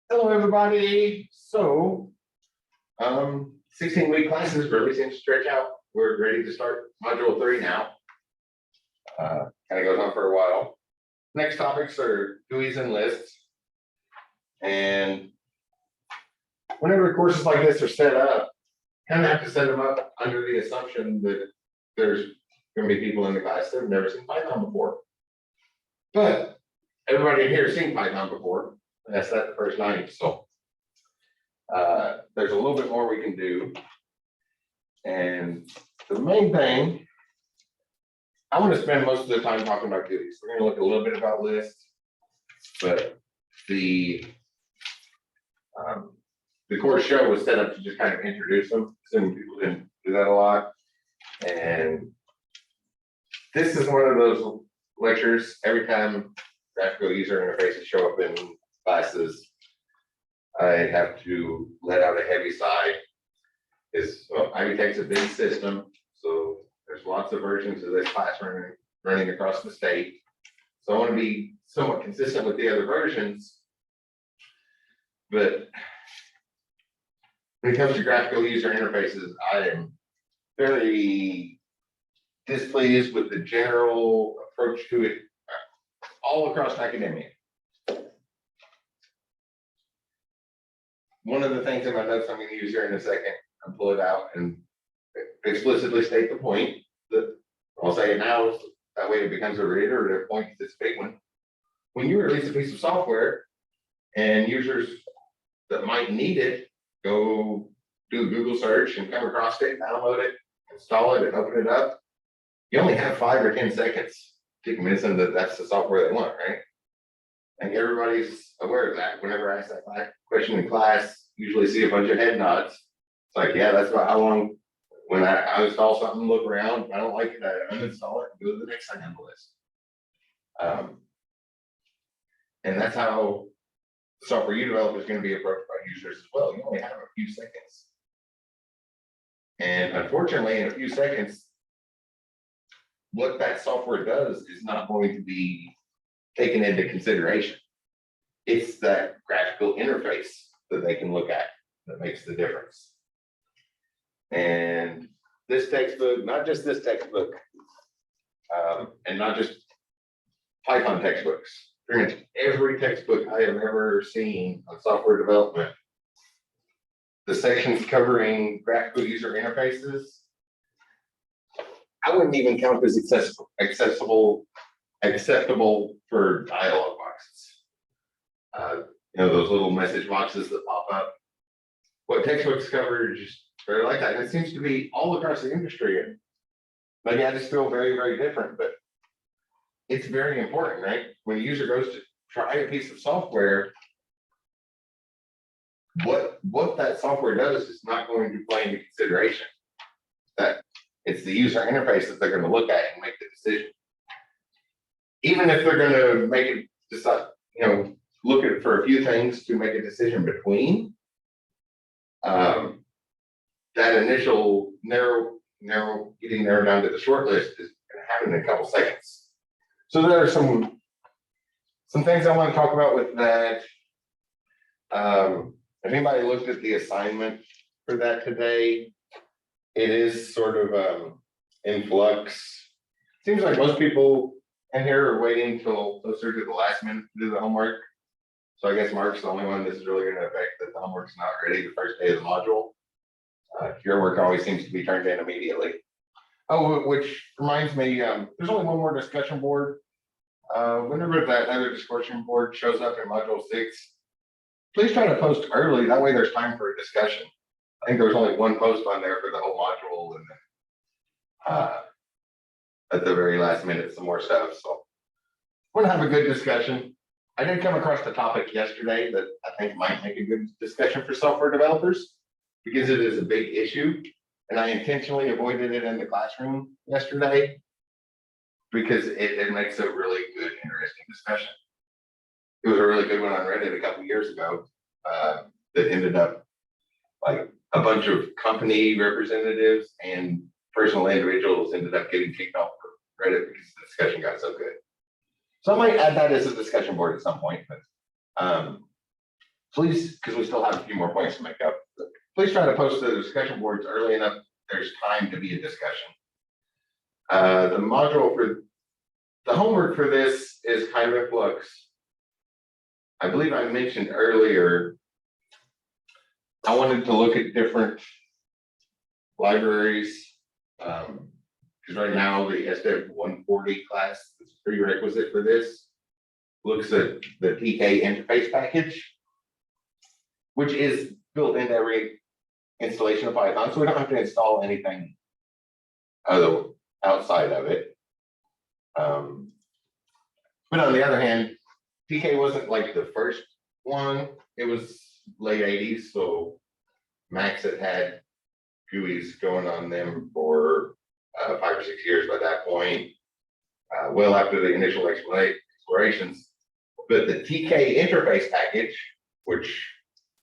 Hello, everybody. So, 16-week classes really seem to stretch out. We're ready to start module 3 now. Kind of goes on for a while. Next topics are GUIs and lists. And whenever courses like this are set up, kind of have to set them up under the assumption that there's going to be people in the class that have never seen Python before. But everybody here has seen Python before. That's that the first night. So there's a little bit more we can do. And the main thing, I want to spend most of the time talking about GUIs. We're going to look a little bit about lists, but the course show was set up to just kind of introduce them. Some people didn't do that a lot. And this is one of those lectures, every time graphical user interfaces show up in classes, I have to let out a heavy sigh. Ivy Tech's a big system, so there's lots of versions of this class running across the state. So I want to be somewhat consistent with the other versions, but when it comes to graphical user interfaces, I am very displeased with the general approach to it all across academia. One of the things in my notes I'm going to use here in a second, I'll pull it out and explicitly state the point. That I'll say it now, that way it becomes a reiterative point. It's a big one. When you release a piece of software and users that might need it go do a Google search and come across it, download it, install it, and open it up, you only have 5 or 10 seconds to convince them that that's the software they want, right? And everybody's aware of that. Whenever I ask that question in class, usually see a bunch of head nods. It's like, yeah, that's about how long. When I install something, look around. If I don't like it, I uninstall it and go to the next thing on the list. And that's how software you develop is going to be approached by users as well. You only have a few seconds. And unfortunately, in a few seconds, what that software does is not going to be taken into consideration. It's that graphical interface that they can look at that makes the difference. And this textbook, not just this textbook, and not just Python textbooks, pretty much every textbook I have ever seen on software development, the sections covering graphical user interfaces, I wouldn't even count as acceptable for dialog boxes. Those little message boxes that pop up. What textbooks cover just very like that. And it seems to be all across the industry. And maybe I just feel very, very different, but it's very important, right? When a user goes to try a piece of software, what that software does is not going to play into consideration. That it's the user interface that they're going to look at and make the decision. Even if they're going to make it decide, look at it for a few things to make a decision between, that initial getting narrowed down to the short list is going to happen in a couple seconds. So there are some things I want to talk about with that. If anybody looked at the assignment for that today, it is sort of in flux. Seems like most people in here are waiting until closer to the last minute to do the homework. So I guess Mark's the only one this is really going to affect, that the homework's not ready the first day of the module. Your work always seems to be turned in immediately. Oh, which reminds me, there's only one more discussion board. Whenever that other discussion board shows up in module 6, please try to post early. That way there's time for a discussion. I think there was only one post on there for the whole module, and then at the very last minute, some more stuff. So we're gonna have a good discussion. I did come across the topic yesterday that I think might make a good discussion for software developers because it is a big issue. And I intentionally avoided it in the classroom yesterday because it makes a really good, interesting discussion. It was a really good one on Reddit a couple of years ago that ended up like a bunch of company representatives and personal individuals ended up getting kicked off Reddit because the discussion got so good. So I might add that as a discussion board at some point, but please, because we still have a few more points to make up, please try to post the discussion boards early enough. There's time to be a discussion. The module for the homework for this is kind of in flux. I believe I mentioned earlier, I wanted to look at different libraries. Because right now the SDEV 140 class is prerequisite for this. Looks at the TK interface package, which is built into every installation of Python, so we don't have to install anything other outside of it. But on the other hand, TK wasn't like the first one. It was late 80s, so Macs had GUIs going on them for 5 or 6 years by that point, well after the initial explorations. But the TK interface package, which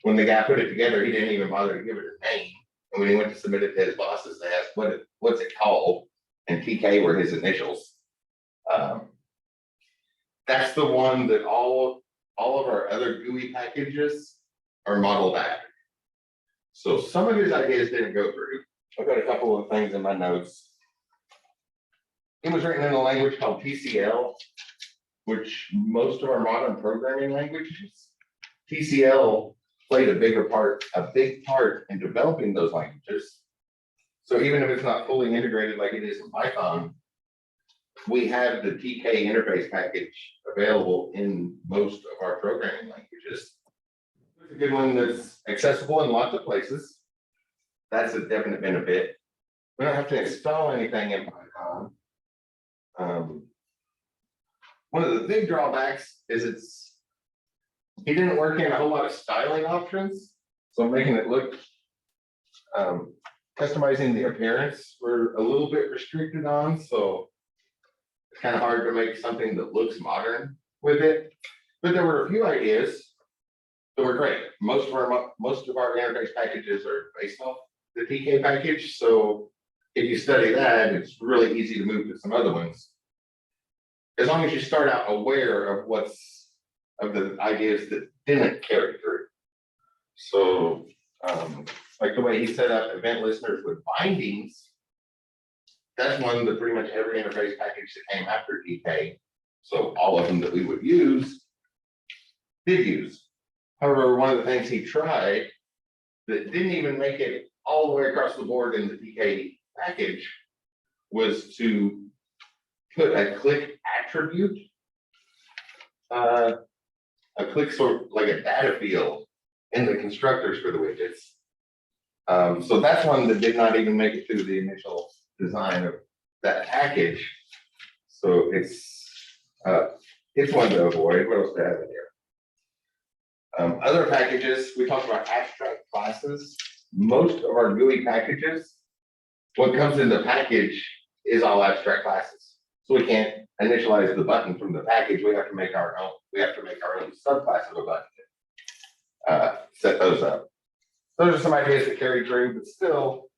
when the guy put it together, he didn't even bother to give it a name. And when he went to submit it to his bosses, they asked, what's it called? And TK were his initials. That's the one that all of our other GUI packages are modeled after. So some of his ideas didn't go through. I've got a couple of things in my notes. It was written in a language called TCL, which most of our modern programming languages, TCL played a big part in developing those languages. So even if it's not fully integrated like it is in Python, we have the TK interface package available in most of our programming languages. It's a good one that's accessible in lots of places. That's a definite benefit. We don't have to install anything in Python. One of the big drawbacks is he didn't work in a whole lot of styling options. So making it look, customizing the appearance, we're a little bit restricted on. So it's kind of hard to make something that looks modern with it. But there were a few ideas that were great. Most of our interface packages are based off the TK package. So if you study that, it's really easy to move to some other ones. As long as you start out aware of the ideas that didn't carry through. So like the way he set up event listeners with bindings, that's one that pretty much every interface package that came after TK, so all of them that we would use, did use. However, one of the things he tried that didn't even make it all the way across the board in the TK package was to put a click attribute, a click sort of like a data field in the constructors for the widgets. So that's one that did not even make it through the initial design of that package. So it's one to avoid. What else do I have in here? Other packages, we talked about abstract classes. Most of our GUI packages, what comes in the package is all abstract classes. So we can't initialize the button from the package. We have to make our own. We have to make our own subclass of a button. Set those up. Those are some ideas that carry through, but still,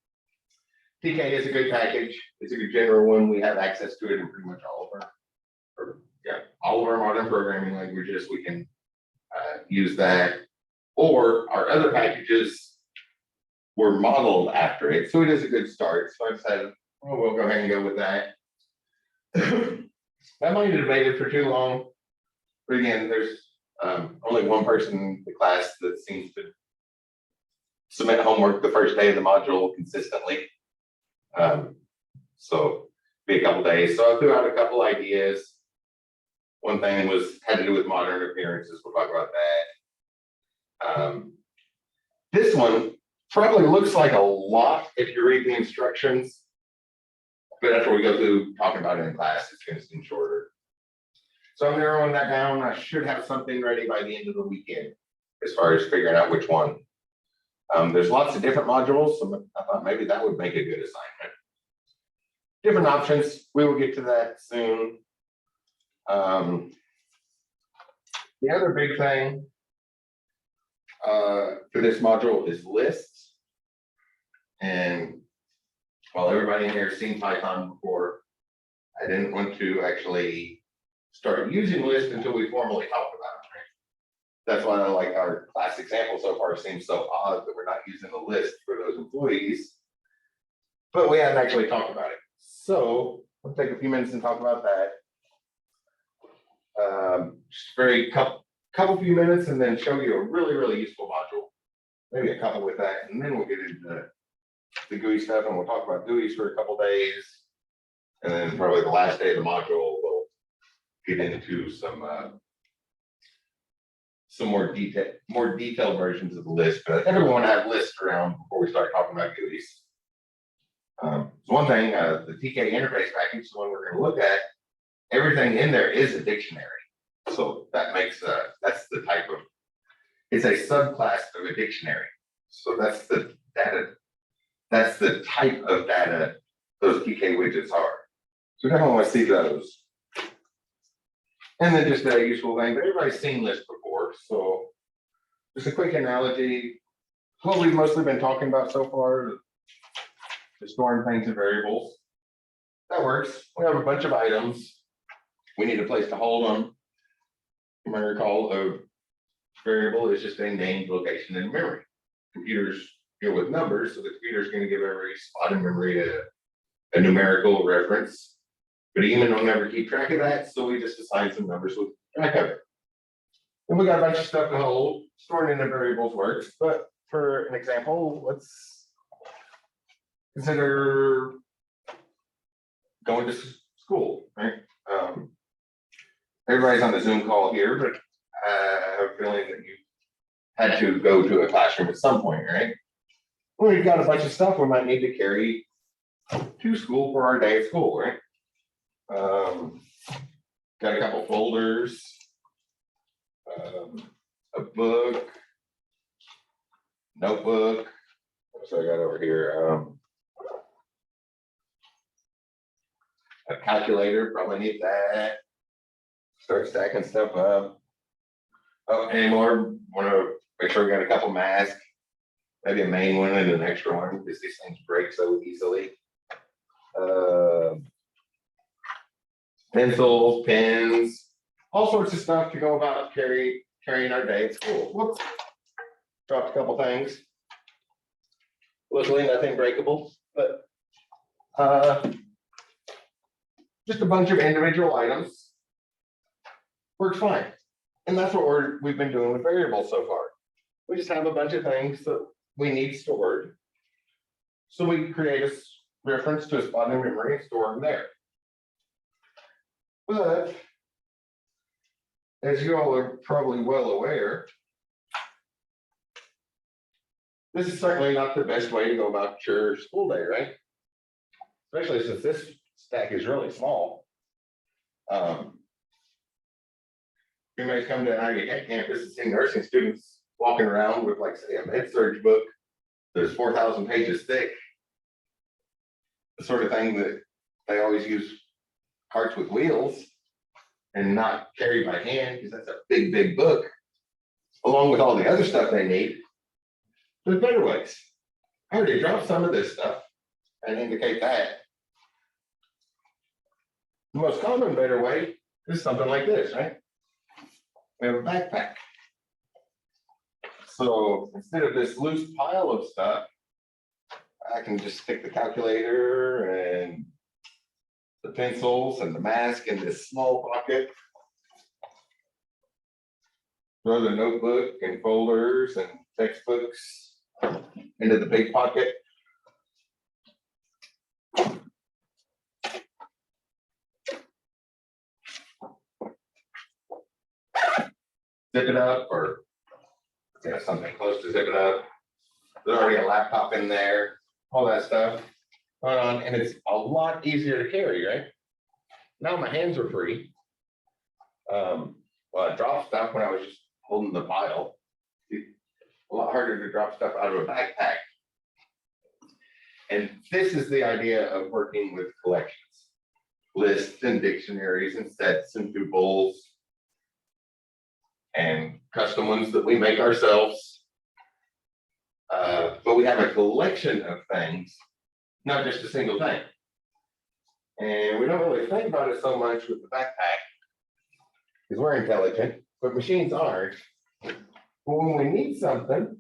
TK is a good package. It's a good general one. We have access to it in pretty much all of our modern programming languages. We can use that, or our other packages were modeled after it, so it is a good start. So I decided, oh, we'll go ahead and go with that. That might be debated for too long, but again, there's only one person in the class that seems to submit homework the first day of the module consistently. So be a couple days. So I threw out a couple ideas. One thing had to do with modern appearances. We'll talk about that. This one probably looks like a lot if you read the instructions, but after we go through talking about it in class, it's going to seem shorter. So I'm narrowing that down. I should have something ready by the end of the weekend as far as figuring out which one. There's lots of different modules, so I thought maybe that would make a good assignment. Different options. We will get to that soon. The other big thing for this module is lists. And while everybody in here has seen Python before, I didn't want to actually start using lists until we formally talked about That's why I like our class example so far seems so odd that we're not using the list for those employees. But we haven't actually talked about it. So we'll take a few minutes and talk about that. Just very couple few minutes and then show you a really useful module. Maybe a couple with that, and then we'll get into the GUI stuff and we'll talk about GUIs for a couple days. And then probably the last day of the module, we'll get into some more detailed versions of the list. But everyone have lists around before we start talking about GUIs. So one thing, the TK interface package, the one we're going to look at, everything in there is a dictionary. So that makes that's the type of, it's a subclass of a dictionary. So that's the data, that's the type of data those TK widgets are. So we definitely want to see those. And then just a useful thing, but everybody's seen lists before. So just a quick analogy. What we've mostly been talking about so far is storing things in variables. That works. We have a bunch of items. We need a place to hold them. You might recall a variable is just a named location in memory. Computers deal with numbers, so the computer is going to give every spot in memory a numerical reference. But a human will never keep track of that, so we just assign some numbers with track of it. And we got a bunch of stuff to hold. Storing in variables works, but for an example, let's consider going to school, right? Everybody's on the Zoom call here, but I have a feeling that you had to go to a classroom at some point, right? Well, we've got a bunch of stuff we might need to carry to school for our day of school, right? Got a couple folders, a book, notebook. So I got over here, a calculator, probably need that. Start stacking stuff up. Oh, anymore, want to make sure we got a couple masks, maybe a main one and an extra one because these things break so easily. Pencils, pens, all sorts of stuff to go about carrying our day at school. Whoops, dropped a couple things. Luckily, nothing breakable, but just a bunch of individual items. Works fine. And that's what we've been doing with variables so far. We just have a bunch of things that we need stored. So we create a reference to a spot in memory and store them there. But as you all are probably well aware, this is certainly not the best way to go about your school day, right? Especially since this stack is really small. You may come to an Ivy Tech campus and see nursing students walking around with, like, say, a med-surg book that's 4,000 pages thick. The sort of thing that they always use carts with wheels and not carry by hand because that's a big book, along with all the other stuff they need. There's better ways. I already dropped some of this stuff and indicate that. The most common better way is something like this, right? We have a backpack. So instead of this loose pile of stuff, I can just stick the calculator and the pencils and the mask in this small pocket. Throw the notebook and folders and textbooks into the big pocket. Zip it up, or something close to zip it up. There's already a laptop in there, all that stuff going on, and it's a lot easier to carry, right? Now my hands are free. Well, I dropped stuff when I was just holding the pile. It's a lot harder to drop stuff out of a backpack. And this is the idea of working with collections, lists and dictionaries and sets and tuples and custom ones that we make ourselves. But we have a collection of things, not just a single thing. And we don't really think about it so much with the backpack because we're intelligent, but machines aren't. Well, when we need something,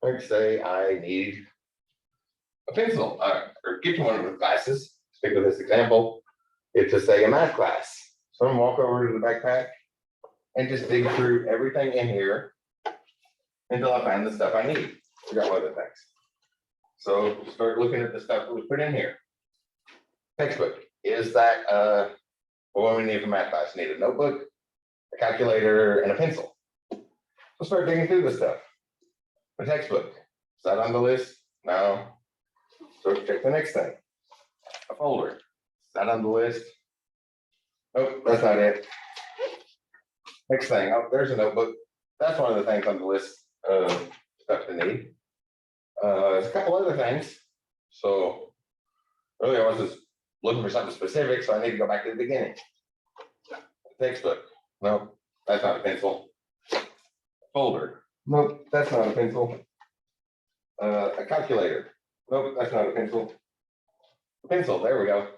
like say I need a pencil, or get you one of the classes, stick with this example, it's to say a math class. So I'm gonna walk over to the backpack and just dig through everything in here until I find the stuff I need. We got other things. So start looking at the stuff that we put in here. Textbook, is that, what we need for math class? Need a notebook, a calculator, and a pencil. So start digging through this stuff. A textbook, is that on the list? No. So check the next thing. A folder, is that on the list? Nope, that's not it. Next thing, oh, there's a notebook. That's one of the things on the list of stuff to need. There's a couple other things. So really I was just looking for something specific, so I need to go back to the beginning. Textbook, nope, that's not a pencil. Folder, nope, that's not a pencil. A calculator, nope, that's not a pencil. A pencil, there we go.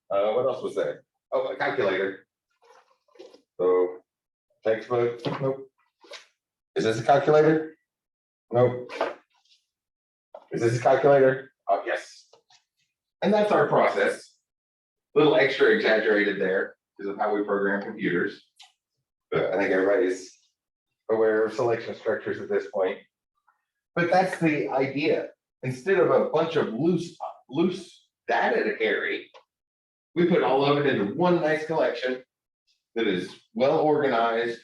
What else was there? Oh, a calculator. So textbook, nope. Is this a calculator? Nope. Is this a calculator? Oh, yes. And that's our process. A little extra exaggerated there because of how we program computers. But I think everybody's aware of selection structures at this point. But that's the idea. Instead of a bunch of loose data to carry, we put all of it into one nice collection that is well organized.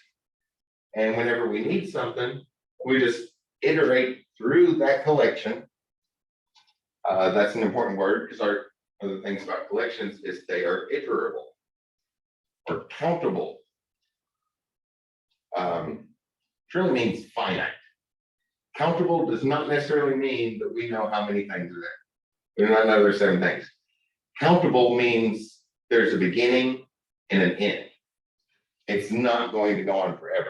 And whenever we need something, we just iterate through that collection. That's an important word because one of the things about collections is they are iterable or countable. Truly means finite. Countable does not necessarily mean that we know how many things are there. We do not know there's 7 things. Countable means there's a beginning and an end. It's not going to go on forever.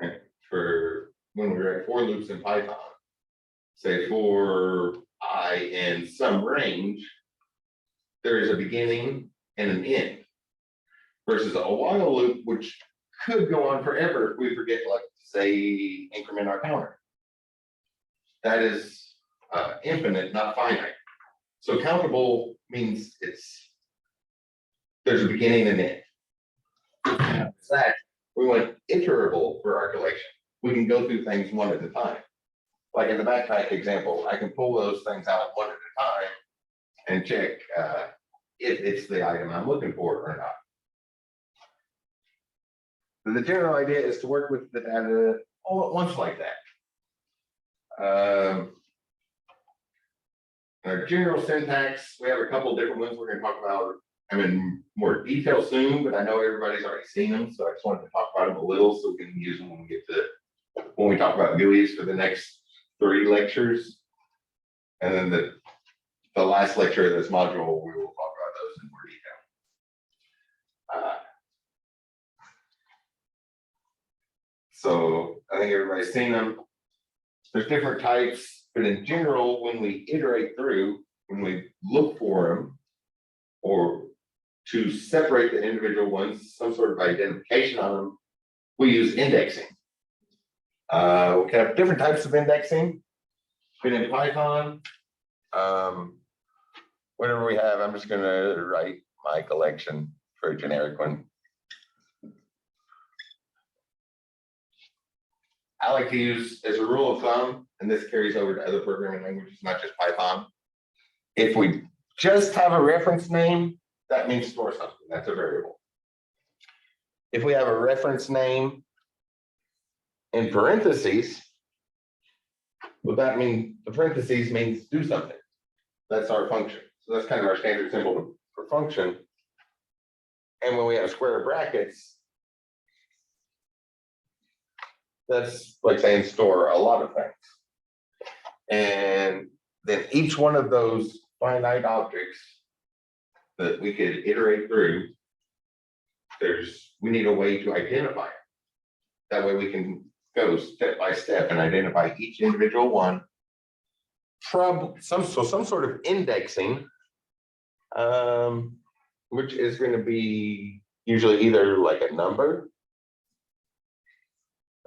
Right? For when we're at for loops in Python, say for I in some range, there is a beginning and an end. Versus a while loop, which could go on forever if we forget, like, say, increment our counter. That is infinite, not finite. So countable means there's a beginning and end. That we want iterable for our collection. We can go through things one at a time. Like in the backpack example, I can pull those things out one at a time and check if it's the item I'm looking for or not. The general idea is to work with the data all at once like that. Our general syntax, we have a couple of different ones we're going to talk about. I'm in more detail soon, but I know everybody's already seen them, so I just wanted to talk about them a little so we can use them when we talk about GUIs for the next 3 lectures. And then the last lecture of this module, we will talk about those in more detail. So I think everybody's seen them. There's different types, but in general, when we iterate through, when we look for them, or to separate the individual ones, some sort of identification on them, we use indexing. We can have different types of indexing. But in Python, whatever we have, I'm just going to write my collection for a generic one. I like to use, as a rule of thumb, and this carries over to other programming languages, not just Python. If we just have a reference name, that means store something. That's a variable. If we have a reference name in parentheses, well, that means the parentheses means do something. That's our function. So that's kind of our standard symbol for function. And when we have square brackets, that's like saying store a lot of things. And then each one of those finite objects that we could iterate through, we need a way to identify it. That way we can go step by step and identify each individual one. Some sort of indexing, which is going to be usually either like a number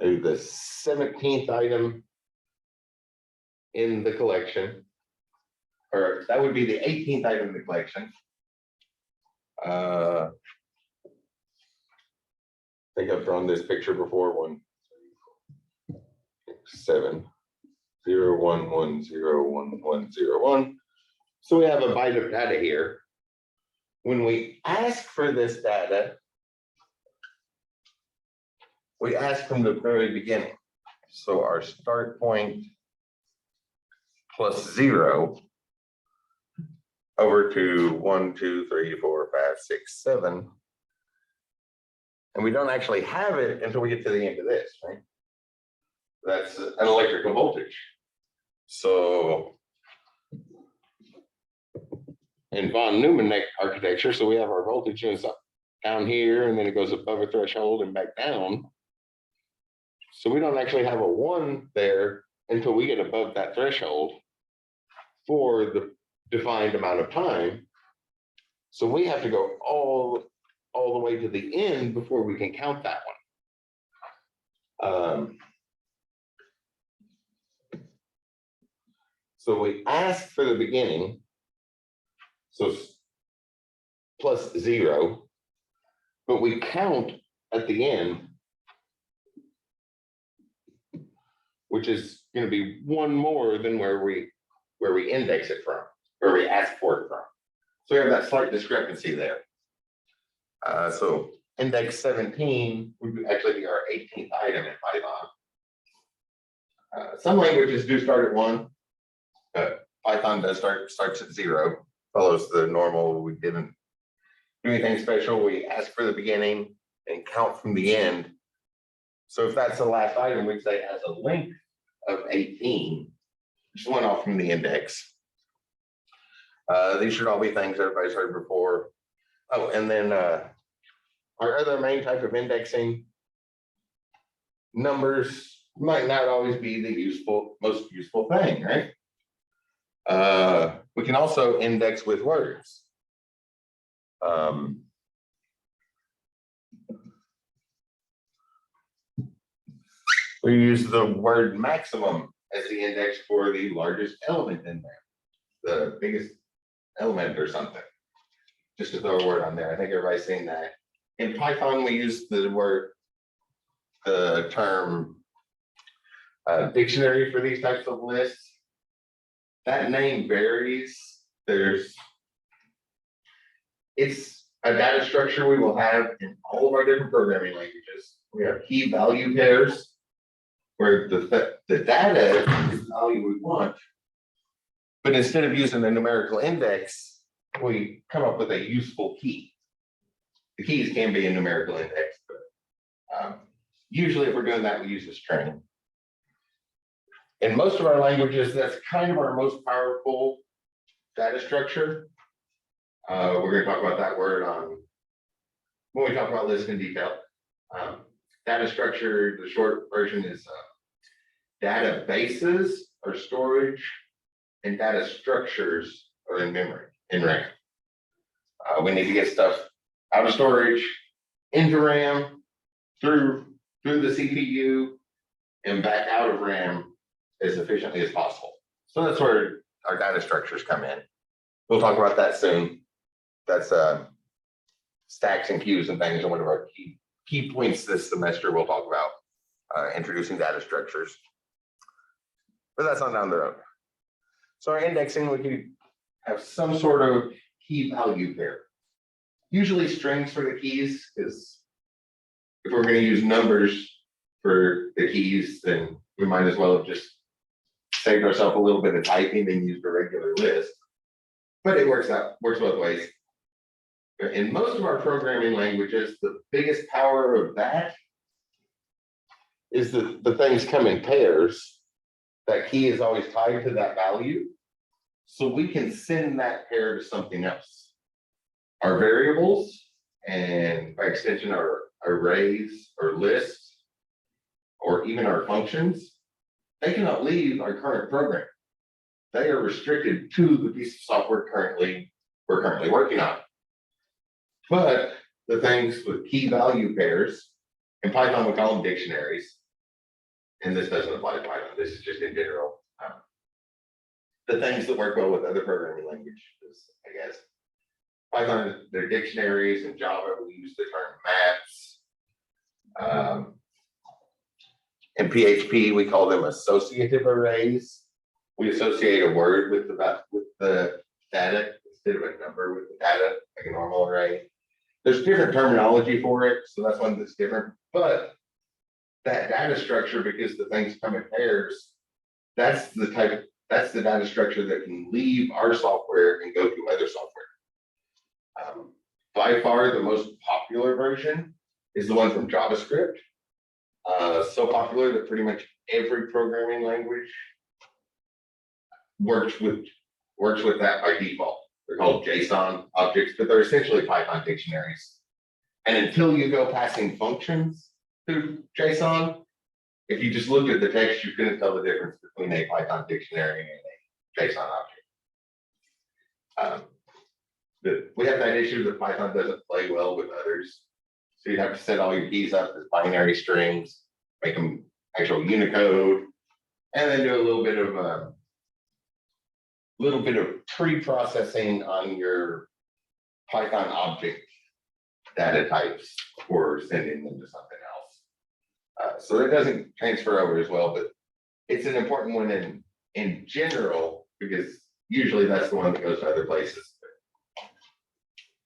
maybe the 17th item in the collection, or that would be the 18th item in the collection. I think I've drawn this picture before. 17011011101. So we have a byte of data here. When we ask for this data, we ask from the very beginning. So our start point plus 0 over to 1, 2, 3, 4, 5, 6, 7. And we don't actually have it until we get to the end of this, right? That's an electrical voltage. So in von Neumann architecture, so we have our voltage is up down here, and then it goes above a threshold and back down. So we don't actually have a 1 there until we get above that threshold for the defined amount of time. So we have to go all the way to the end before we can count that one. So we ask for the beginning, so plus 0, but we count at the end, which is going to be 1 more than where we index it from, where we ask for it from. So we have that slight discrepancy there. So index 17 would actually be our 18th item in Python. Some languages do start at 1. Python does starts at 0, follows the normal. We didn't do anything special. We ask for the beginning and count from the end. So if that's the last item, we say it has a length of 18, just went off from the index. These should all be things everybody's heard before. Oh, and then our other main type of indexing, numbers might not always be the most useful thing, right? We can also index with words. We use the word maximum as the index for the largest element in there, the biggest element or something, just to throw a word on there. I think everybody's seen that. In Python, we use the term dictionary for these types of lists. That name varies. It's a data structure we will have in all of our different programming languages. We have key value pairs, where the data is the value we want, but instead of using a numerical index, we come up with a useful key. The keys can be a numerical index, but usually if we're doing that, we use a string. In most of our languages, that's kind of our most powerful data structure. We're going to talk about that word when we talk about lists in detail. Data structure, the short version is databases or storage, and data structures are in memory, in RAM. We need to get stuff out of storage, into RAM, through the CPU, and back out of RAM as efficiently as possible. So that's where our data structures come in. We'll talk about that soon. That's stacks and queues and things, and one of our key points this semester we'll talk about introducing data structures. But that's on down the road. So our indexing, we can have some sort of key value pair. Usually strings for the keys, because if we're going to use numbers for the keys, then we might as well have just saved ourselves a little bit of typing and used a regular list. But it works both ways. In most of our programming languages, the biggest power of that is that the things come in pairs. That key is always tied to that value. So we can send that pair to something else. Our variables, and by extension, our arrays or lists, or even our functions, they cannot leave our current program. They are restricted to the piece of software we're currently working on. But the things with key value pairs, in Python we call them dictionaries. and this doesn't apply to Python, this is just in general. The things that work well with other programming languages, I guess. Python, their dictionaries, and Java, we use the term maps. In PHP, we call them associative arrays. We associate a word with the data instead of a number with the data, like a normal array. There's different terminology for it, so that's one that's different. But that data structure, because the things come in pairs, that's the data structure that can leave our software and go to other software. By far, the most popular version is the one from JavaScript. So popular that pretty much every programming language works with that by default. They're called JSON objects, but they're essentially Python dictionaries. And until you go passing functions through JSON, if you just looked at the text, you couldn't tell the difference between a Python dictionary and a JSON object. We have that issue that Python doesn't play well with others. So you have to set all your keys up as binary strings, make them actual Unicode, and then do a little bit of pre-processing on your Python object data types before sending them to something else. So that doesn't transfer over as well, but it's an important one in general, because usually that's the one that goes to other places.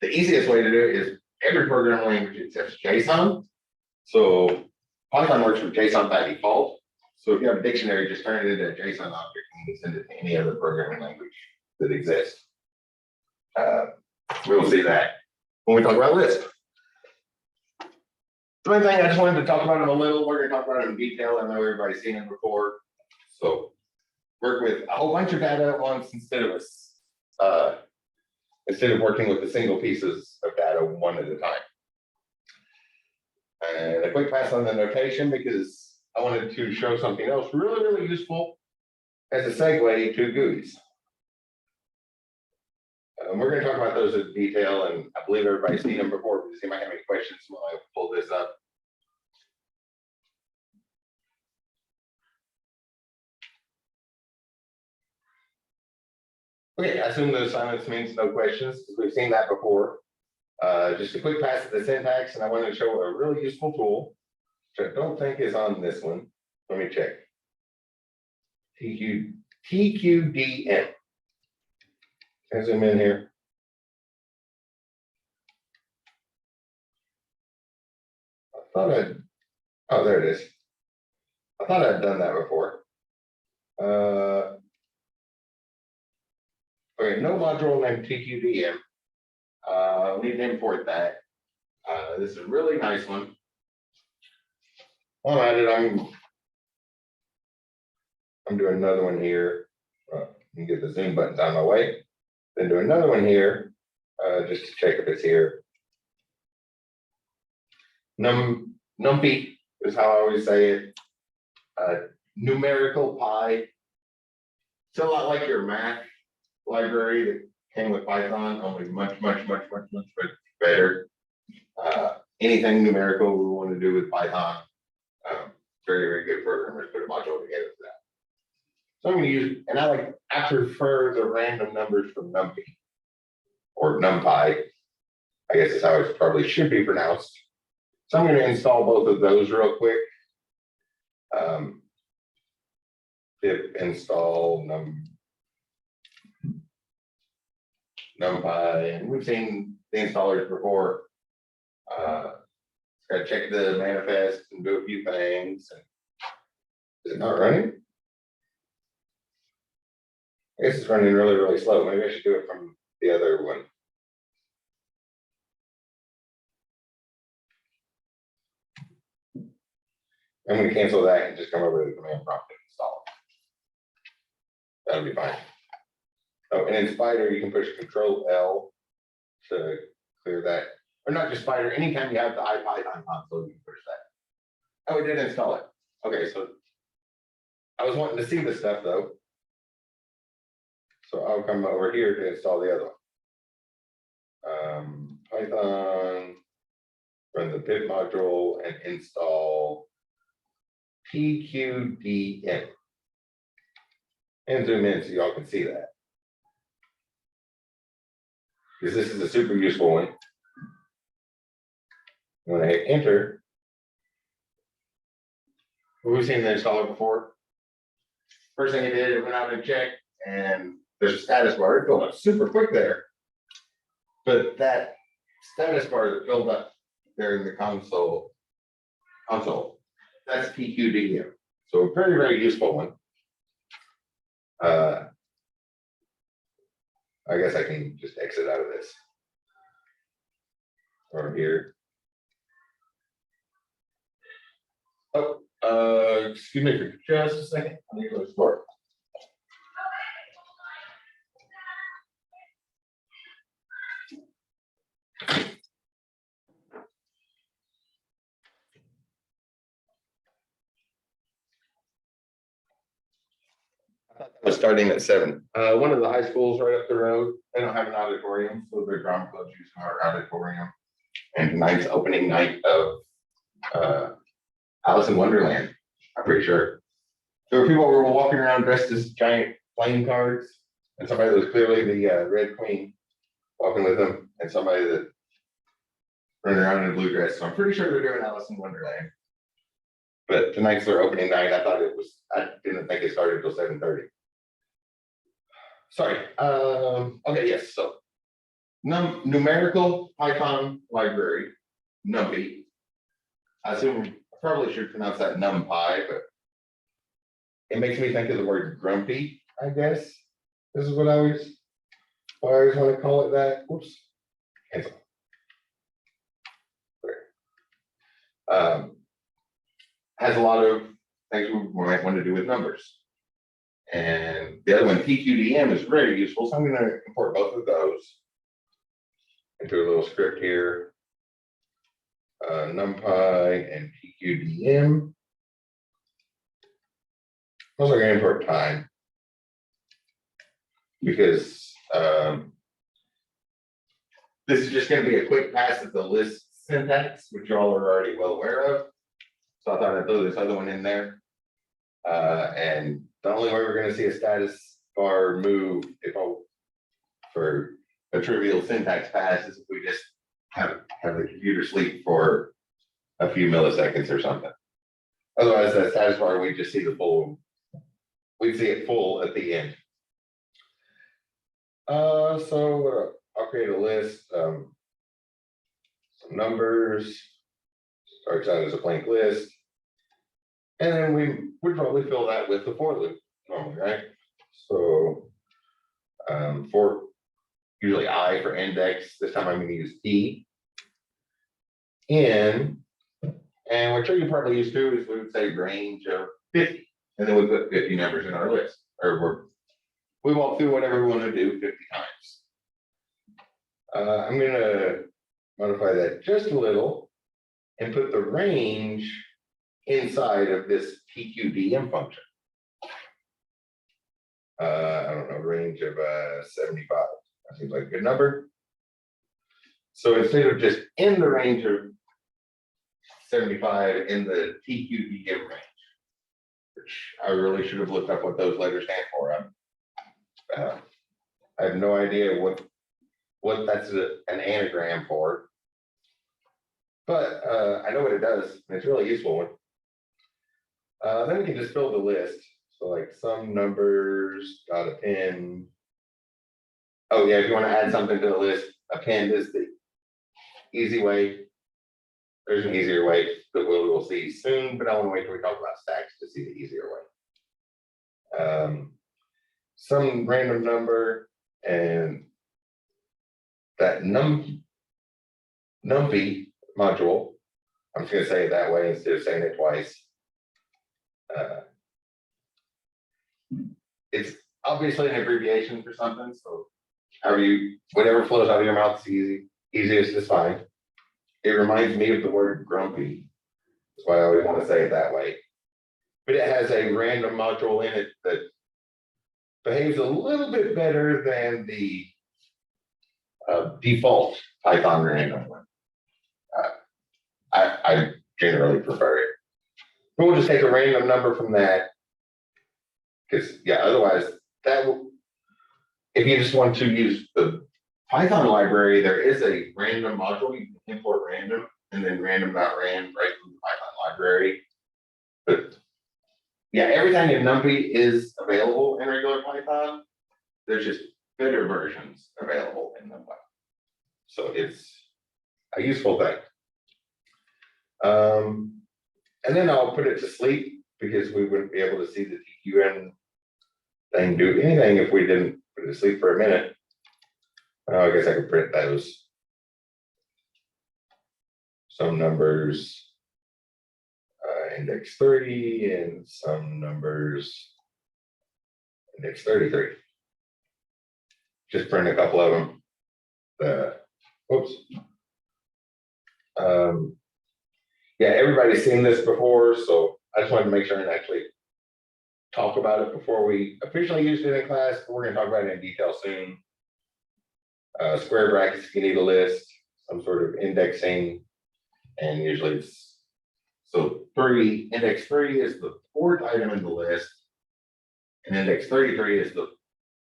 The easiest way to do it is every programming language accepts JSON. So Python works with JSON by default. So if you have a dictionary, just turn it into a JSON object and you can send it to any other programming language that exists. We will see that when we talk about Lisp. The main thing I just wanted to talk about them a little. We're going to talk about it in detail. I know everybody's seen it before. So work with a whole bunch of data at once instead of working with the single pieces of data one at a time. And a quick pass on the notation, because I wanted to show something else really, really useful as a segue to GUIs. We're going to talk about those in detail, and I believe everybody's seen them before. Does anybody have any questions while I pull this up? Okay, I assume the silence means no questions, because we've seen that before. Just a quick pass at the syntax, and I wanted to show a really useful tool, which I don't think is on this one. Let me check. TQDM. Can I zoom in here? Oh, there it is. I thought I'd done that before. Okay, no module named TQDM. We need to import that. This is a really nice one. While I'm at it, I'm doing another one here. You get the zoom buttons out of my way. Then do another one here, just to check if it's here. Numpy is how I always say it. Numerical pi. It's a lot like your math library that came with Python, only much better. Anything numerical we want to do with Python, very good programmers put a module together for that. So I'm going to use, and I prefer the random numbers from Numpy or NumPy, I guess is how it probably should be pronounced. So I'm going to install both of those real quick. Pip install NumPy, and we've seen the installers before. Got to check the manifest and do a few things. Is it not running? I guess it's running really slow. Maybe I should do it from the other one. I'm going to cancel that and just come over to the command prompt and install it. That'll be fine. Oh, and in Spider, you can push Control L to clear that. Or not just Spider, anytime you have the IPython console, you can push that. Oh, it did install it. Okay, so I was wanting to see this stuff though. So I'll come over here to install the other one. Python, run the pip module and install PQDM. And zoom in so y'all can see that. Because this is a super useful one. When I hit enter, we've seen the installer before. First thing it did, it went out and checked, and there's a status bar. It filled up super quick there. But that status bar that filled up there in the console, that's PQDM. So a very, very useful one. I guess I can just exit out of this. Or here. Oh, excuse me for just a second. I need to go to sport. Was starting at 7. One of the high schools right up the road, they don't have an auditorium, so their drama clubs use our auditorium. And tonight's opening night of Alice in Wonderland, I'm pretty sure. There were people who were walking around dressed as giant playing cards, and somebody that was clearly the Red Queen walking with them, and somebody that running around in a blue dress. So I'm pretty sure they're doing Alice in Wonderland. But tonight's their opening night. I didn't think it started till 7:30. Sorry. Okay, yes. So numerical Python library, Numpy. I assume I probably should pronounce that NumPy, but it makes me think of the word grumpy, I guess. This is what I always want to call it that. Oops. Cancel. Has a lot of things we might want to do with numbers. And the other one, PQDM, is very useful. So I'm going to import both of those into a little script here. NumPy and PQDM. Also going to import time because this is just going to be a quick pass at the list syntax, which y'all are already well aware of. So I thought I'd throw this other one in there. And the only way we're going to see a status bar move for a trivial syntax pass is if we just have the computer sleep for a few milliseconds or something. Otherwise, that status bar, we just see the full, we see it full at the end. So I'll create a list, some numbers, starts out as a blank list. And then we would probably fill that with the for loop normally, right? So for usually I for index, this time I'm going to use E. In, and what you're probably used to is we would say range of 50. And then we put 50 numbers in our list. Or we walk through whatever we want to do 50 times. I'm going to modify that just a little and put the range inside of this PQDM function. I don't know, range of 75. That seems like a good number. So instead of just in the range of 75 in the PQDM range, which I really should have looked up what those letters stand for. I have no idea what that's an anagram for, but I know what it does, and it's a really useful one. Then we can just fill the list. So like some numbers, got a pin. Oh yeah, if you want to add something to the list, append is the easy way. There's an easier way that we'll see soon, but I want to wait till we talk about stacks to see the easier way. Some random number and that Numpy module. I'm just going to say it that way instead of saying it twice. It's obviously an abbreviation for something, so whatever flows out of your mouth is easiest is fine. It reminds me of the word grumpy. That's why I always want to say it that way. But it has a random module in it that behaves a little bit better than the default Python random one. I generally prefer it. We'll just take a random number from that. Because yeah, otherwise that will, if you just want to use the Python library, there is a random module you can import random and then random.ran right from the Python library. But yeah, everything in Numpy is available in regular Python. There's just better versions available in Numpy. So it's a useful thing. And then I'll put it to sleep because we wouldn't be able to see the TQN thing do anything if we didn't put it to sleep for a minute. I guess I could print those. Some numbers, index 30, and some numbers, index 33. Just print a couple of them. Whoops. Yeah, everybody's seen this before, so I just wanted to make sure and actually talk about it before we officially used it in class. But we're going to talk about it in detail soon. Square brackets, you need a list, some sort of indexing, and usually it's so index 3 is the 4th item in the list, and index 33 is the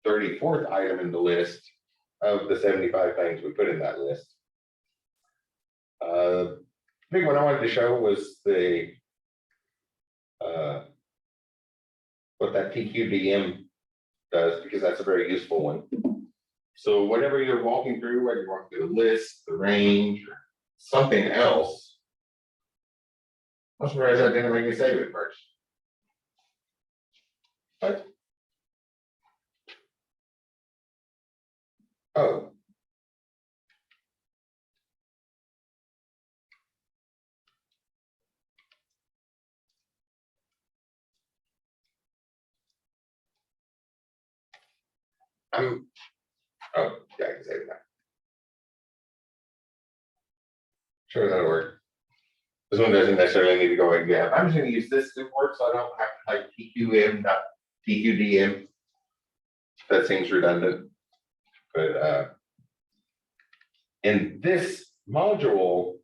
34th item in the list of the 75 things we put in that list. Big one I wanted to show was the what that TQDM does, because that's a very useful one. So whenever you're walking through, whether you're walking through the list, the range, or something else, I'm surprised that didn't make me save it first. What? Oh. Oh, yeah, I can save that. Sure, that'll work. This one doesn't necessarily need to go in gap. I'm just going to use this to work so I don't have to type TQM.TQDM. That seems redundant. But in this module,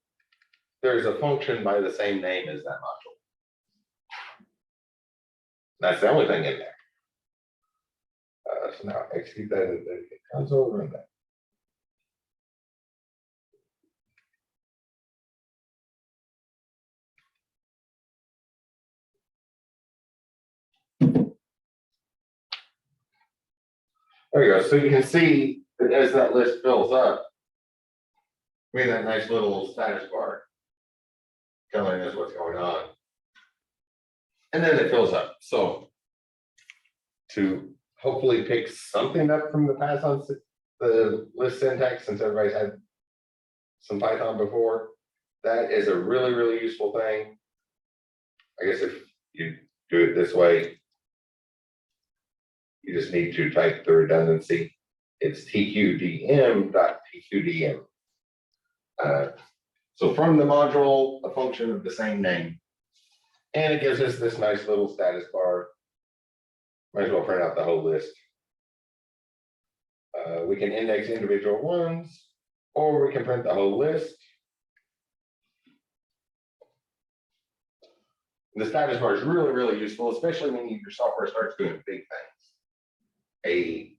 there's a function by the same name as that module. That's the only thing in there. So now execute that in the console, run that. There you go. So you can see that as that list fills up, we have that nice little status bar telling us what's going on. And then it fills up. So to hopefully pick something up from the Python, the list syntax, since everybody's had some Python before, that is a really, really useful thing. I guess if you do it this way, you just need to type the redundancy. It's tqdm.tqdm. So from the module, a function of the same name. And it gives us this nice little status bar. Might as well print out the whole list. We can index individual ones, or we can print the whole list. The status bar is really, really useful, especially when your software starts doing big things. A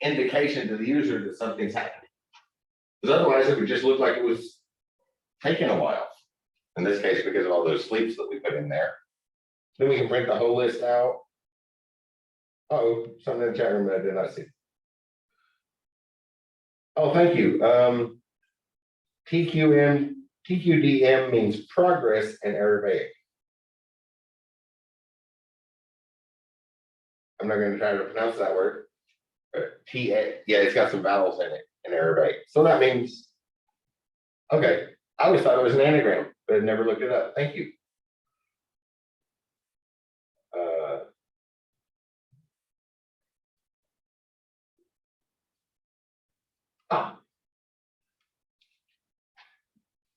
indication to the user that something's happening. Because otherwise it would just look like it was taking a while. In this case, because of all those sleeps that we put in there. Then we can print the whole list out. Oh, something in the chat room that I did not see. Oh, thank you. TQDM means progress in Arabic. I'm not going to try to pronounce that word. But yeah, it's got some vowels in it in Arabic. So that means, okay, I always thought it was an anagram, but I never looked it up. Thank you.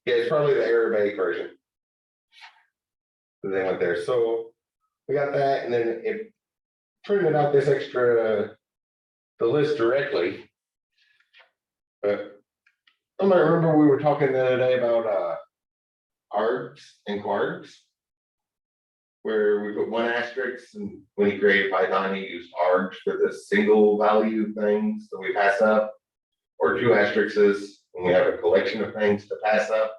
Yeah, it's probably the Arabic version. So they went there. So we got that, and then it printed out this extra, the list directly. But I might remember we were talking the other day about args and quarks. where we put one asterisk, and when you create Python, you use args for the single value things that we pass up, or two asterisks when we have a collection of things to pass up.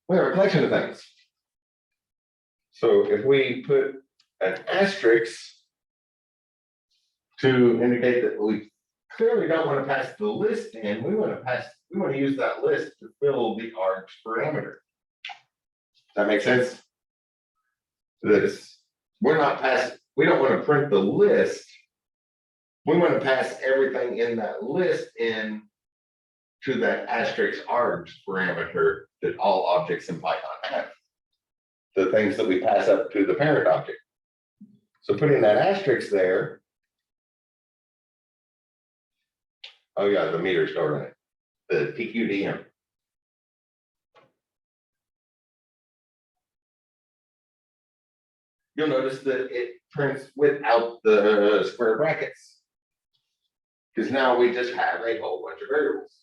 We have a collection of things. So if we put an asterisk to indicate that we clearly don't want to pass the list in, we want to use that list to fill the args parameter. Does that make sense? We don't want to print the list. We want to pass everything in that list in to that asterisk args parameter that all objects in Python have. The things that we pass up to the parent object. So putting that asterisk there. Oh yeah, the meter stored in it. The PQDM. You'll notice that it prints without the square brackets. Because now we just have a whole bunch of variables.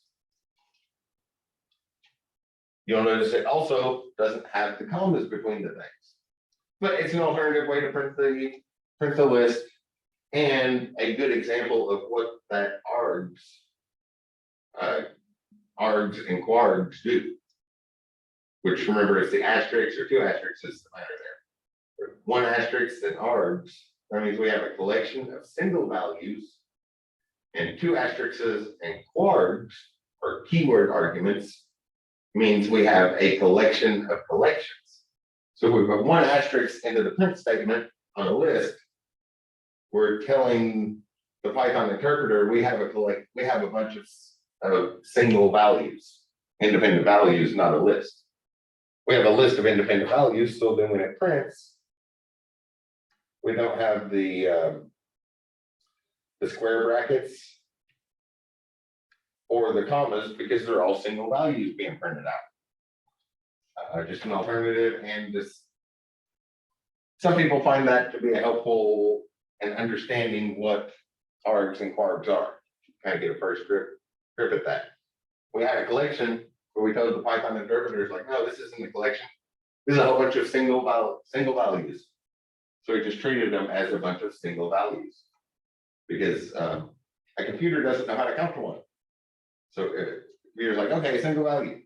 You'll notice it also doesn't have the commas between the things. But it's an alternative way to print the list, and a good example of what that args and quargs do. Which, remember, is the asterisk or two asterisks is the matter there. One asterisk and args, that means we have a collection of single values, and two asterisks and quargs, or keyword arguments, means we have a collection of collections. So if we put one asterisk into the print statement on a list, we're telling the Python interpreter we have a bunch of single values, independent values, not a list. We have a list of independent values, so then when it prints, we don't have the square brackets or the commas because they're all single values being printed out. Just an alternative, and just some people find that to be a helpful in understanding what args and quargs are. Kind of get a first grip at that. We had a collection where we told the Python interpreters like, no, this isn't a collection. This is a whole bunch of single values. So we just treated them as a bunch of single values because a computer doesn't know how to count to one. So computer's like, okay, single value.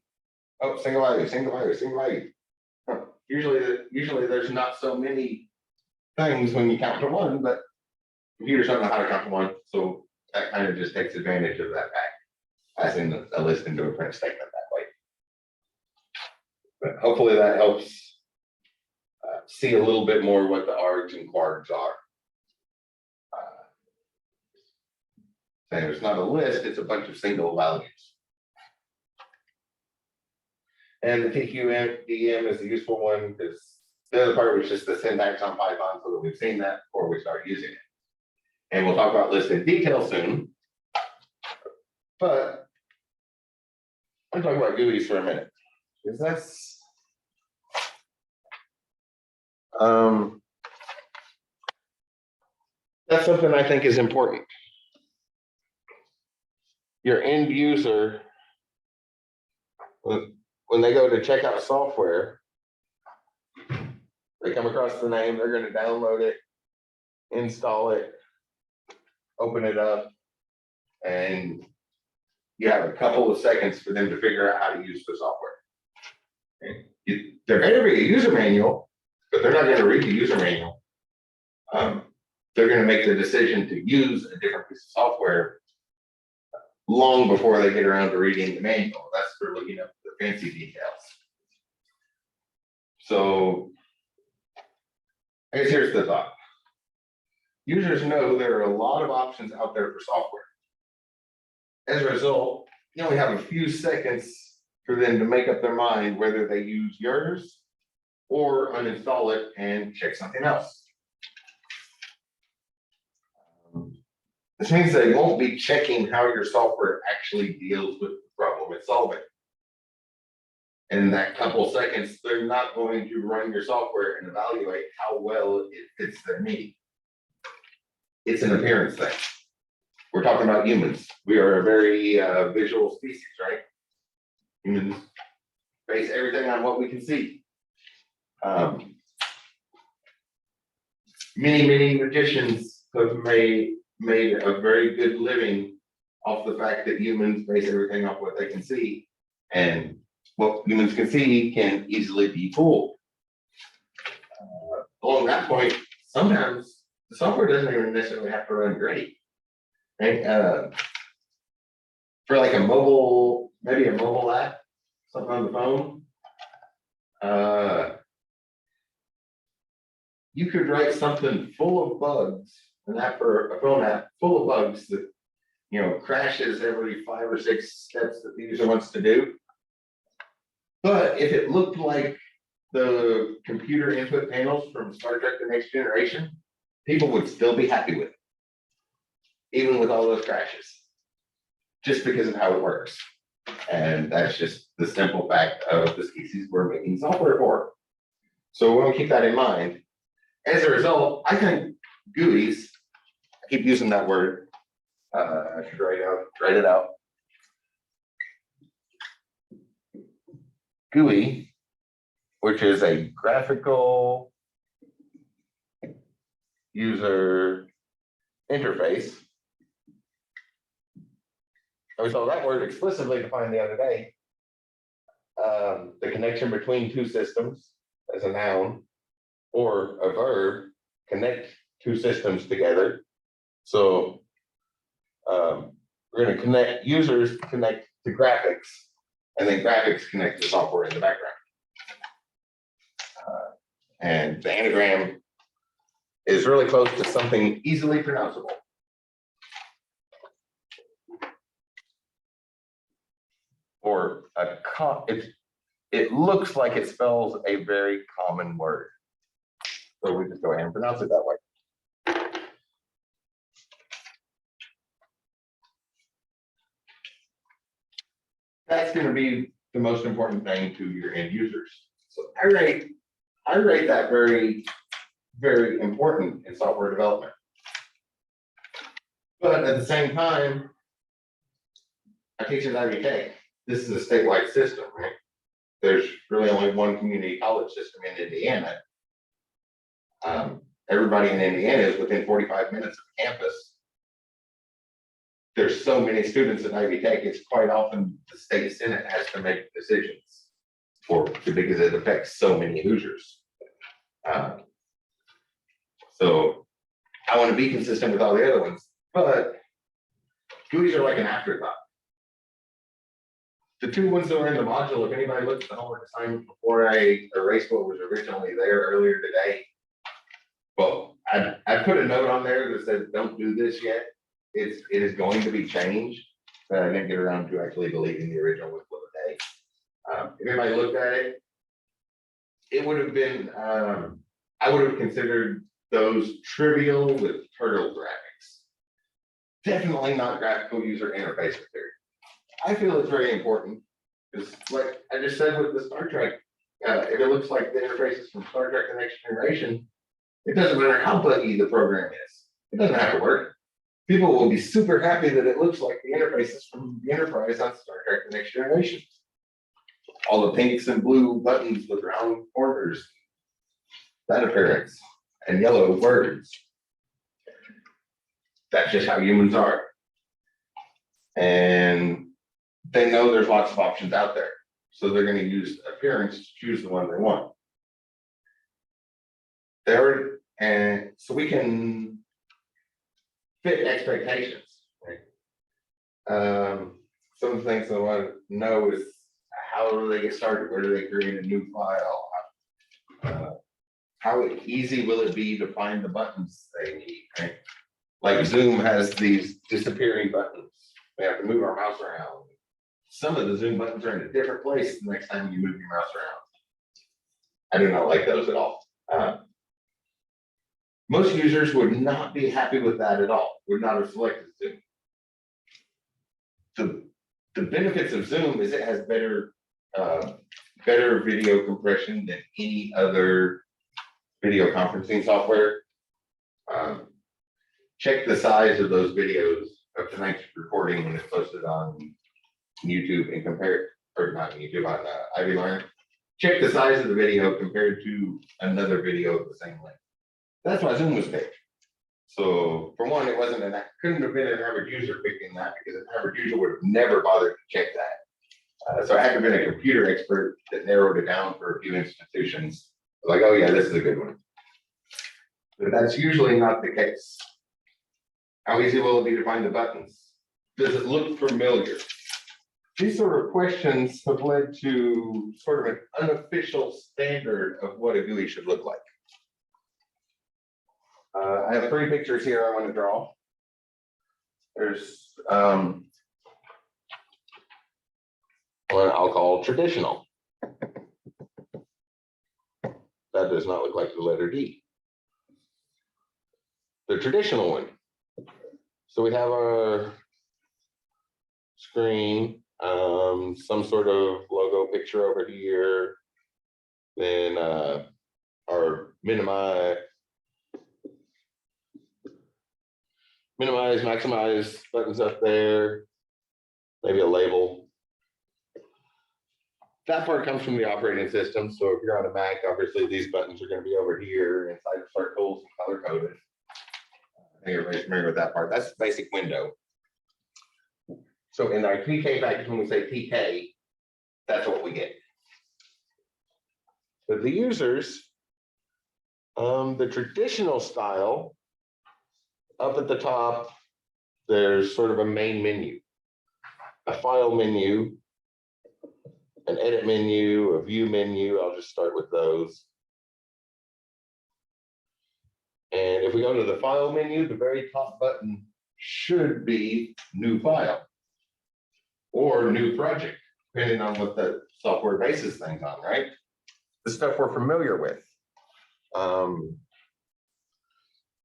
Oh, single value, single value, single value. Huh. Usually there's not so many things when you count to one, but computers don't know how to count to one. So that kind of just takes advantage of that fact, passing a list into a print statement that way. But hopefully that helps see a little bit more what the args and quargs are. Saying it's not a list, it's a bunch of single values. And the TQDM is a useful one because the other part was just the syntax on Python, so that we've seen that before we start using it. And we'll talk about lists in detail soon. But I'm talking about GUIs for a minute. Because that's something I think is important. Your end user, when they go to check out software, they come across the name, they're going to download it, install it, open it up, and you have a couple of seconds for them to figure out how to use the software. They're going to read a user manual, but they're not going to read the user manual. They're going to make the decision to use a different piece of software long before they get around to reading the manual. That's for looking up the fancy details. So I guess here's the thought. Users know there are a lot of options out there for software. As a result, you only have a few seconds for them to make up their mind whether they use yours or uninstall it and check something else. This means they won't be checking how your software actually deals with the problem it's solving. In that couple seconds, they're not going to run your software and evaluate how well it fits their need. It's an appearance thing. We're talking about humans. We are a very visual species, right? Humans base everything on what we can see. many magicians have made a very good living off the fact that humans base everything off what they can see. And what humans can see can easily be fooled. Along that point, sometimes the software doesn't even necessarily have to run great. Right? For like a mobile, maybe a mobile app, something on the phone, you could write something full of bugs, an app for a phone app full of bugs that crashes every 5 or 6 steps that the user wants to do. But if it looked like the computer input panels from Star Trek: The Next Generation, people would still be happy with it, even with all those crashes, just because of how it works. And that's just the simple fact of the species we're making software for. So we'll keep that in mind. As a result, I think GUIs, I keep using that word, I should write it out. GUI, which is a graphical user interface. We saw that word explicitly defined the other day. The connection between two systems as a noun, or a verb, connect two systems together. So we're going to connect users connect to graphics, and then graphics connect to software in the background. And the anagram is really close to something easily pronounceable. Or it looks like it spells a very common word. So we just go ahead and pronounce it that way. That's going to be the most important thing to your end users. So I rate that very, very important in software development. But at the same time, I teach at IVK. This is a statewide system, right? There's really only one community college system in Indiana. Everybody in Indiana is within 45 minutes of campus. There's so many students at Ivy Tech, it's quite often the state senate has to make decisions because it affects so many Hoosiers. So I want to be consistent with all the other ones, but GUIs are like an afterthought. The two ones that are in the module, if anybody looks at the homework assignment before I erased what was originally there earlier today, well, I put a note on there that says don't do this yet. It is going to be changed, but I didn't get around to actually deleting the original with today. If anybody looked at it, it would have been, I would have considered those trivial with turtle graphics. Definitely not graphical user interface material. I feel it's very important because, like I just said with the Star Trek, if it looks like the interfaces from Star Trek: The Next Generation, it doesn't matter how buggy the program is. It doesn't have to work. People will be super happy that it looks like the interfaces from the Enterprise on Star Trek: The Next Generation. All the pinks and blue buttons with round corners, that appearance, and yellow words. That's just how humans are. And they know there's lots of options out there. So they're going to use appearance to choose the one they want. And so we can fit expectations. Right? Some of the things I want to know is how do they get started? Where do they create a new file? How easy will it be to find the buttons they need? Right? Like Zoom has these disappearing buttons. We have to move our mouse around. Some of the Zoom buttons are in a different place the next time you move your mouse around. I do not like those at all. Most users would not be happy with that at all, would not have selected Zoom. The benefits of Zoom is it has better video compression than any other video conferencing software. Check the size of those videos of tonight's recording when it's posted on YouTube and compare, or not YouTube, on Ivy Learn. Check the size of the video compared to another video of the same length. That's why Zoom was picked. So for one, it wasn't couldn't have been an average user picking that because an average user would have never bothered to check that. So I had to have been a computer expert that narrowed it down for a few institutions. Like, oh yeah, this is a good one. But that's usually not the case. How easy will it be to find the buttons? Does it look familiar? These sort of questions have led to sort of an unofficial standard of what a GUI should look like. I have 3 pictures here I want to draw. There's one I'll call traditional. That does not look like the letter D. The traditional one. So we have our screen, some sort of logo picture over here, then our minimize, maximize buttons up there, maybe a label. That part comes from the operating system. So if you're on a Mac, obviously these buttons are going to be over here inside circles and color coded. I think everybody's familiar with that part. That's the basic window. So in our TK package, when we say TK, that's what we get. But the users, the traditional style, up at the top, there's sort of a main menu, a file menu, an edit menu, a view menu. I'll just start with those. And if we go to the file menu, the very top button should be new file or new project, depending on what the software bases things on, right? The stuff we're familiar with.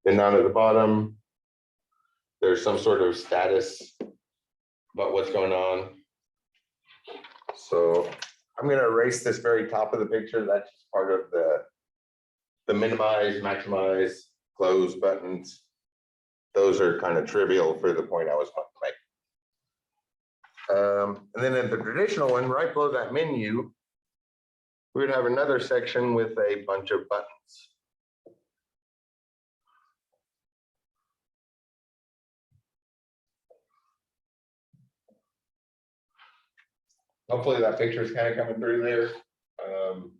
Then down at the bottom, there's some sort of status about what's going on. So I'm going to erase this very top of the picture. That's just part of the minimize, maximize, close buttons. Those are kind of trivial for the point I was going to make. And then in the traditional one, right below that menu, we would have another section with a bunch of buttons. Hopefully that picture is kind of coming through there. So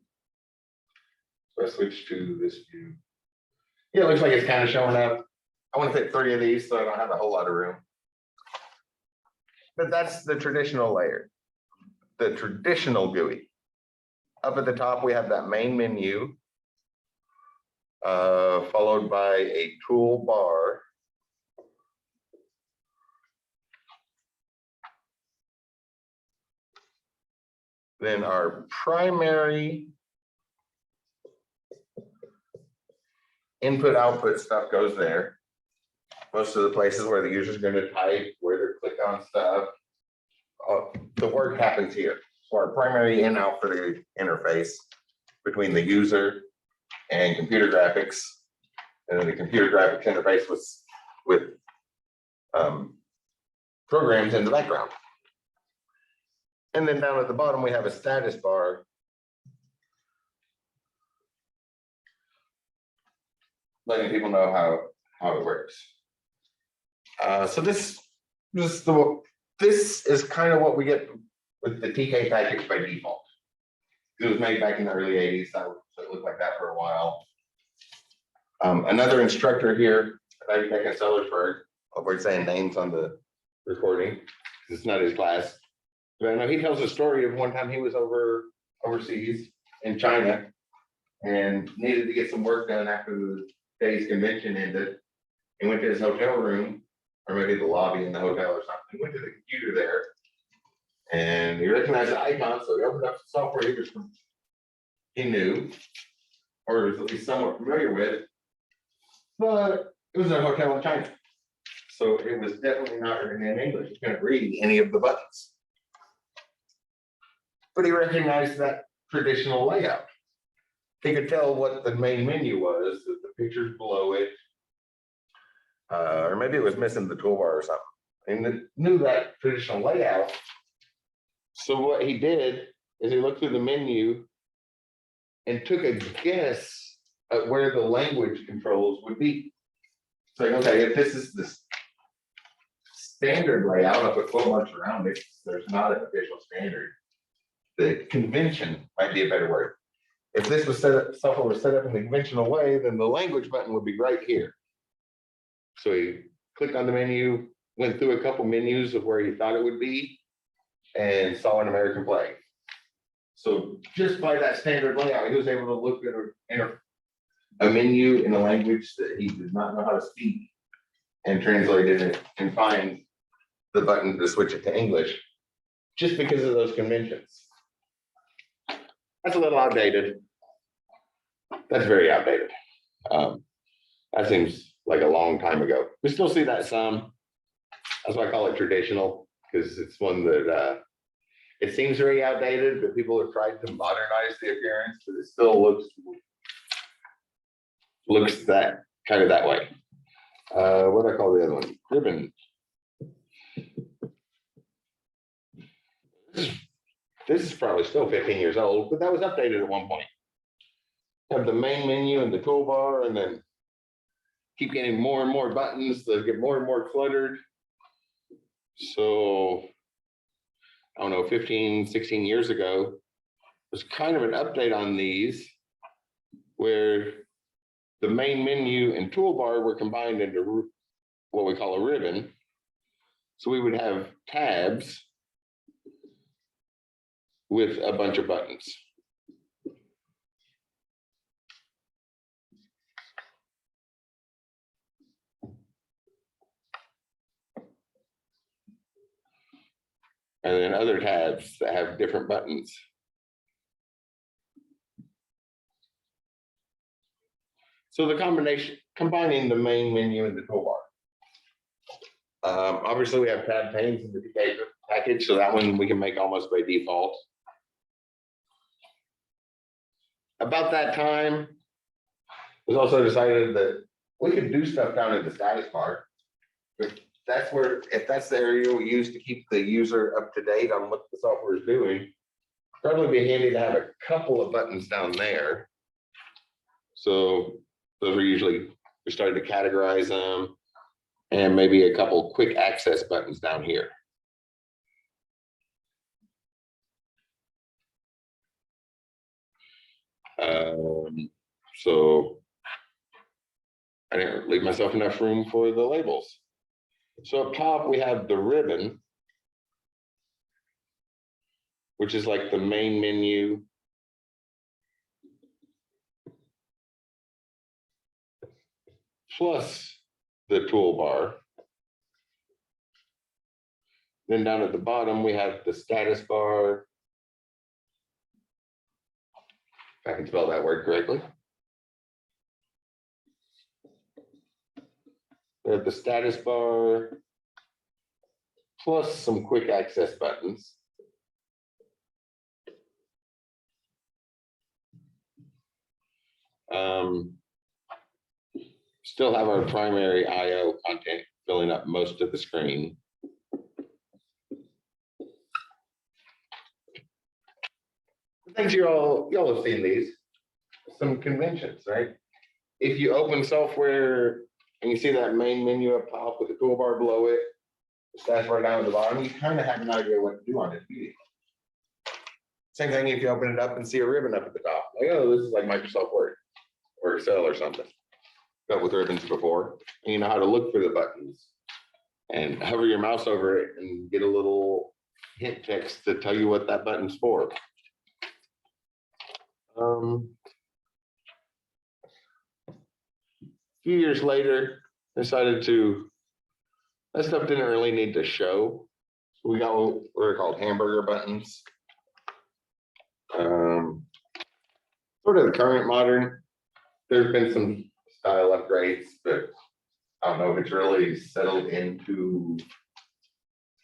I switch to this view. Yeah, it looks like it's kind of showing up. I want to fit 3 of these so I don't have a whole lot of room. But that's the traditional layer, the traditional GUI. Up at the top, we have that main menu, followed by a toolbar. Then our primary input-output stuff goes there. Most of the places where the user is going to type, where they click on stuff, the work happens here. So our primary in-out for the interface between the user and computer graphics, and then the computer graphics interface with programs in the background. And then down at the bottom, we have a status bar. Letting people know how it works. So this is kind of what we get with the TK package by default. It was made back in the early 80s, so it looked like that for a while. Another instructor here at Ivy Tech in Sellersburg, we're saying names on the recording, it's not his class. But I know he tells a story of one time he was overseas in China and needed to get some work done after the day's convention ended. He went to his hotel room, or maybe the lobby in the hotel or something. He went to the computer there and he recognized the icon, so he opened up the software he knew, or was at least somewhat familiar with, but it was a hotel in China. So it was definitely not written in English. He couldn't read any of the buttons. But he recognized that traditional layout. He could tell what the main menu was, the pictures below it, or maybe it was missing the toolbar or something. And knew that traditional layout. So what he did is he looked through the menu and took a guess where the language controls would be. It's like, okay, if this is the standard layout, I'll put quote marks around it. There's not an official standard. The convention might be a better word. If this was set up, software was set up in the conventional way, then the language button would be right here. So he clicked on the menu, went through a couple menus of where he thought it would be, and saw an American flag. So just by that standard layout, he was able to look at a menu in a language that he did not know how to speak and translated it and find the button to switch it to English just because of those conventions. That's a little outdated. That's very outdated. That seems like a long time ago. We still see that some. That's why I call it traditional, because it's one that it seems very outdated, but people have tried to modernize the appearance, but it still looks that kind of that way. What do I call the other one? Ribbon. This is probably still 15 years old, but that was updated at one point. Have the main menu and the toolbar, and then keep getting more and more buttons that get more and more cluttered. So, I don't know, 15, 16 years ago, was kind of an update on these where the main menu and toolbar were combined into what we call a ribbon. So we would have tabs with a bunch of buttons. And then other tabs that have different buttons. So the combining the main menu and the toolbar. Obviously we have tab panes in the DK package, so that one we can make almost by default. About that time, it was also decided that we could do stuff down in the status bar. If that's the area we use to keep the user up to date on what the software is doing, probably be handy to have a couple of buttons down there. So those are usually, we started to categorize them, and maybe a couple quick access buttons down here. So I didn't leave myself enough room for the labels. So up top, we have the ribbon, which is like the main menu. Plus the toolbar. Then down at the bottom, we have the status bar. If I can spell that word correctly. We have the status bar, plus some quick access buttons. Still have our primary IO content filling up most of the screen. Things y'all have seen these, some conventions, right? If you open software and you see that main menu up top with the toolbar below it, the status bar down at the bottom, you kind of have an idea what to do on it immediately. Same thing if you open it up and see a ribbon up at the top, like, oh, this is like Microsoft Word or Excel or something. Dealt with ribbons before, and you know how to look for the buttons and hover your mouse over it and get a little hint text to tell you what that button's for. A few years later, decided that stuff didn't really need to show. So we got what are called hamburger buttons. Sort of the current modern. There's been some style upgrades, but I don't know if it's really settled into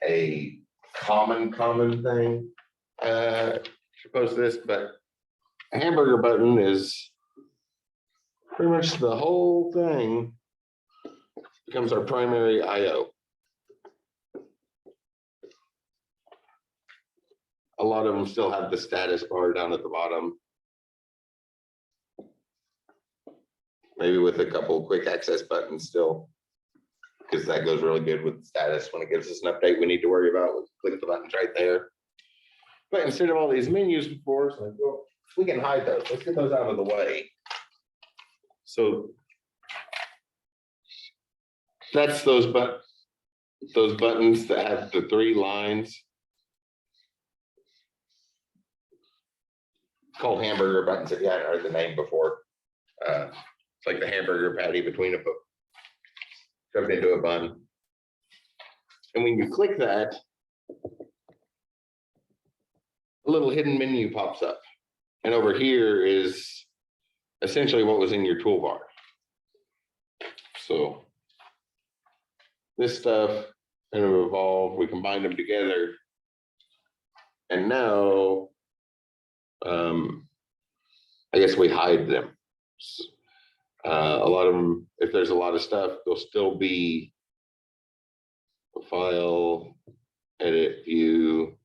a common thing. Suppose this, but a hamburger button is pretty much the whole thing becomes our primary IO. A lot of them still have the status bar down at the bottom. maybe with a couple quick access buttons still, because that goes really good with status. When it gives us an update we need to worry about, we click the buttons right there. But instead of all these menus before, so well, we can hide those. Let's get those out of the way. So that's those buttons that have the 3 lines. Called hamburger buttons if you hadn't heard the name before. It's like the hamburger patty between a shoved into a bun. And when you click that, a little hidden menu pops up. And over here is essentially what was in your toolbar. So this stuff kind of evolved, we combined them together. And now, I guess we hide them. A lot of them, if there's a lot of stuff, there'll still be a file, edit, view.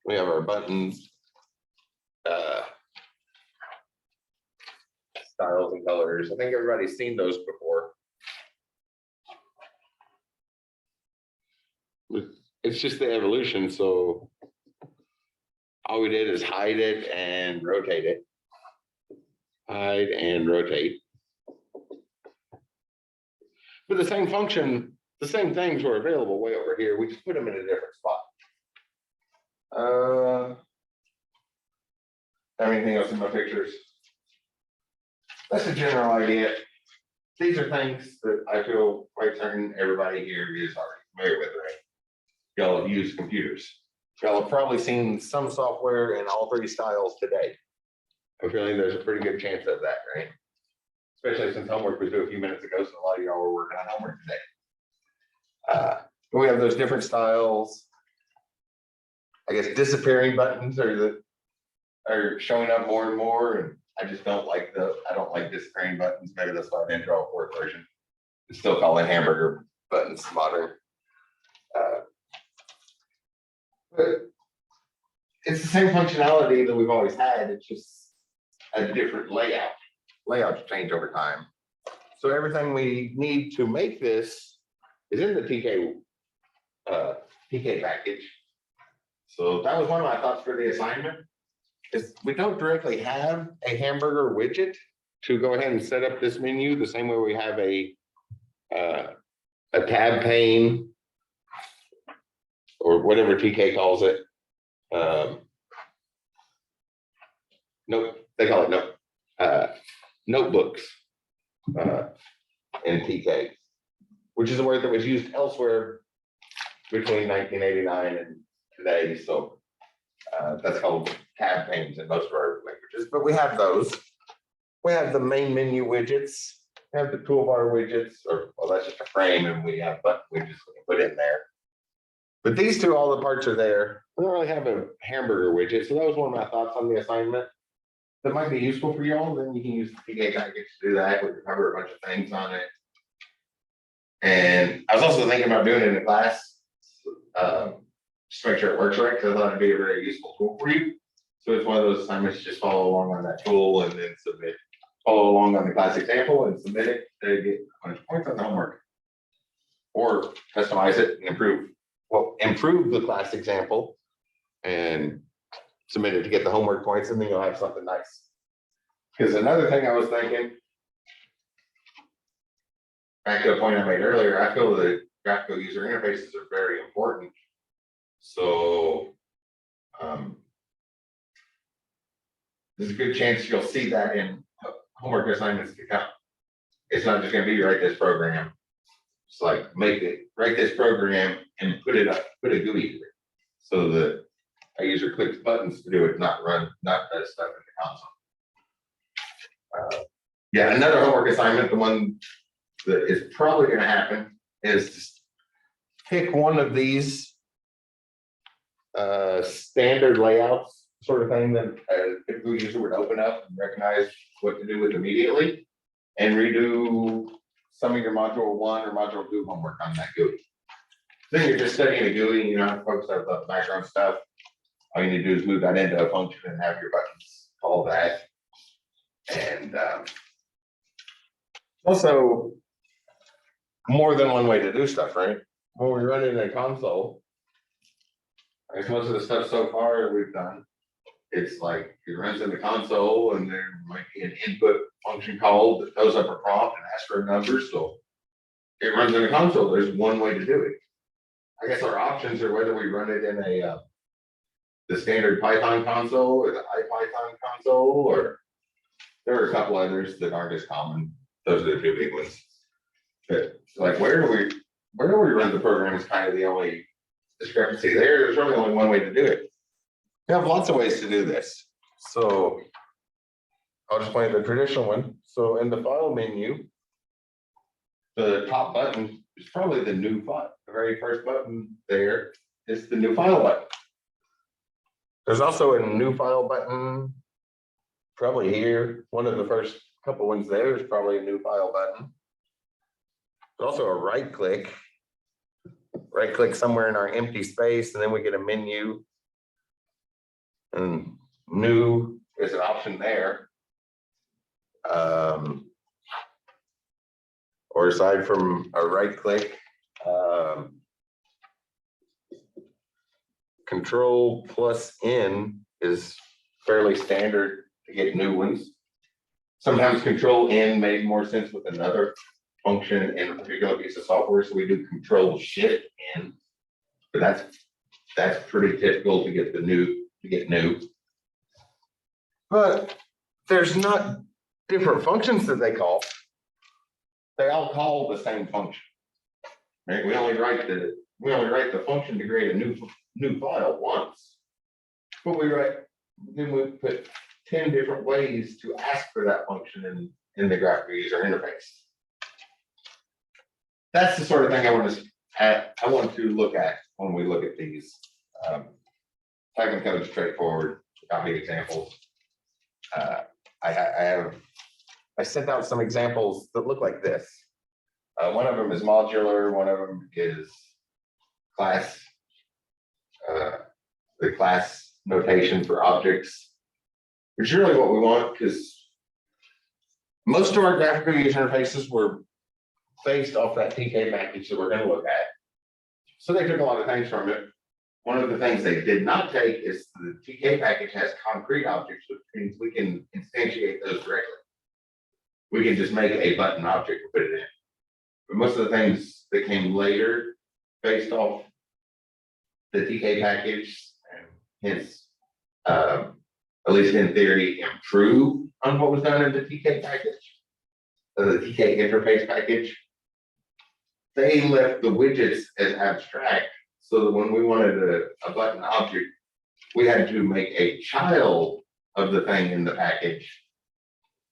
We have our buttons, styles and colors. I think everybody's seen those before. It's just the evolution. So all we did is hide it and rotate it. Hide and rotate. But the same function, the same things were available way over here. We just put them in a different spot. Anything else in my pictures? That's a general idea. These are things that I feel quite certain everybody here is already familiar with, right? Y'all have used computers. Y'all have probably seen some software in all 3 styles today. I'm feeling there's a pretty good chance of that, right? Especially since homework was due a few minutes ago, so a lot of y'all were working on homework today. We have those different styles. I guess disappearing buttons are showing up more and more, and I just don't like I don't like disappearing buttons. Maybe that's why I didn't draw a 4th version. It's still calling hamburger buttons modern. But it's the same functionality that we've always had. It's just a different layout. Layouts change over time. So everything we need to make this is in the TK package. So that was one of my thoughts for the assignment. Is we don't directly have a hamburger widget to go ahead and set up this menu the same way we have a tab pane or whatever TK calls it. Nope, they call it notebooks in TK, which is a word that was used elsewhere between 1989 and today. So that's called tab panes in most of our languages, but we have those. We have the main menu widgets, we have the toolbar widgets, or well, that's just a frame, and we have button widgets we can put in there. But these 2, all the parts are there. We don't really have a hamburger widget, so that was one of my thoughts on the assignment. That might be useful for y'all. Then you can use the TK package to do that. We can cover a bunch of things on it. And I was also thinking about doing it in a class, just to make sure it works right, because I thought it'd be a very useful tool for you. So it's one of those assignments, just follow along on that tool and then submit. Follow along on the class example and submit it to get a bunch of points on the homework. Or customize it and improve the class example and submit it to get the homework points, and then you'll have something nice. Because another thing I was thinking, back to a point I made earlier, I feel that graphical user interfaces are very important. So there's a good chance you'll see that in homework assignments to come. It's not just going to be write this program. It's like write this program and put it up, put a GUI to it, so that a user clicks buttons to do it, not does stuff in the console. Yeah, another homework assignment, the one that is probably going to happen, is to pick one of these standard layouts, sort of thing that a typical user would open up and recognize what to do with immediately, and redo some of your module 1 or module 2 homework on that GUI. Then you're just studying a GUI, you know, folks have the background stuff. All you need to do is move that into a function and have your buttons call that. And also more than one way to do stuff, right? When we run it in a console, I guess most of the stuff so far that we've done, it's like it runs in the console and there might be an input function called that throws up a prompt and asks for a number. So it runs in the console. There's one way to do it. I guess our options are whether we run it in the standard Python console or the IPython console, or there are a couple others that aren't as common. Those are the two big ones. But like where do we run the program is kind of the only discrepancy there. There's really only one way to do it. We have lots of ways to do this. So I'll just play the traditional one. So in the file menu, the top button is probably the new file. The very first button there is the new file button. There's also a new file button, probably here. One of the first couple ones there is probably a new file button. There's also a right click somewhere in our empty space, and then we get a menu. And new is an option there. Or aside from a right click, Control plus N is fairly standard to get new ones. Sometimes Control N made more sense with another function in a particular piece of software, so we do Control Shift N. But that's pretty typical to get new. But there's not different functions that they call. They all call the same function. Right? We only write the function to create a new file once. But then we put 10 different ways to ask for that function in the graphical user interface. That's the sort of thing I want to look at when we look at these. Typing code is straightforward, copy examples. I sent out some examples that look like this. One of them is modular, one of them is class, the class notation for objects, which is really what we want, because most of our graphical user interfaces were based off that TK package that we're going to look at. So they took a lot of things from it. One of the things they did not take is the TK package has concrete objects, which means we can instantiate those directly. We can just make a button object and put it in. But most of the things that came later based off the TK package, and hence, at least in theory, improve on what was done in the TK package, the TK interface package. They left the widgets as abstract, so that when we wanted a button object, we had to make a child of the thing in the package,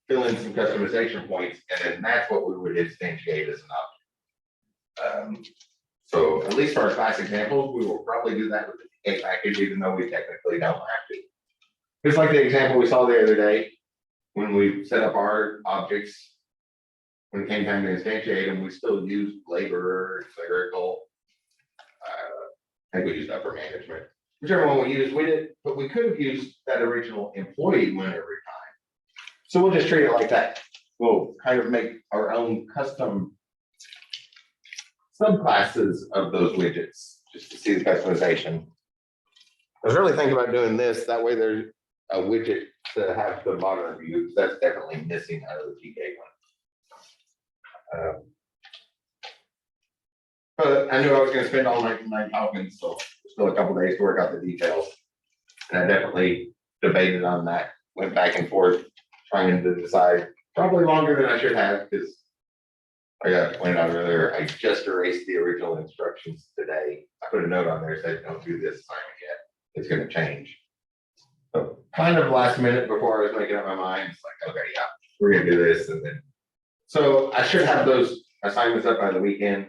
fill in some customization points, and then that's what we would instantiate as an object. So at least for our class examples, we will probably do that with the TK package, even though we technically don't have to. Just like the example we saw the other day, when we set up our objects, when it came time to instantiate them, we still used laborer, clerical. I think we used upper management. Whichever one we used, we did, but we could have used that original employee one every time. So we'll just treat it like that. We'll kind of make our own custom subclasses of those widgets just to see the customization. I was really thinking about doing this. That way there's a widget to have the modern view, because that's definitely missing out of the TK one. But I knew I was going to spend all night tonight talking, so still a couple days to work out the details. And I definitely debated on that, went back and forth, trying to decide, probably longer than I should have, because I got pointed out earlier, I just erased the original instructions today. I put a note on there that said, don't do this assignment yet. It's going to change. So kind of last minute before I was making up my mind, it's like, okay, yeah, we're going to do this. And then, so I should have those assignments up by the weekend.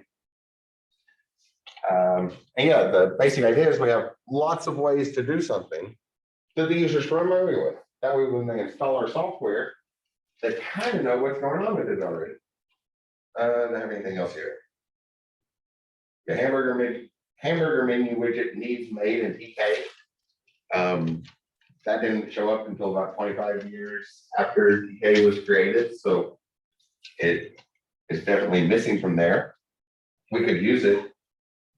And yeah, the basic idea is we have lots of ways to do something that the users familiar with. That way, when they install our software, they kind of know what's going on with it already. Don't have anything else here. The hamburger hamburger menu widget needs made in TK. That didn't show up until about 25 years after TK was created, so it is definitely missing from there. We could use it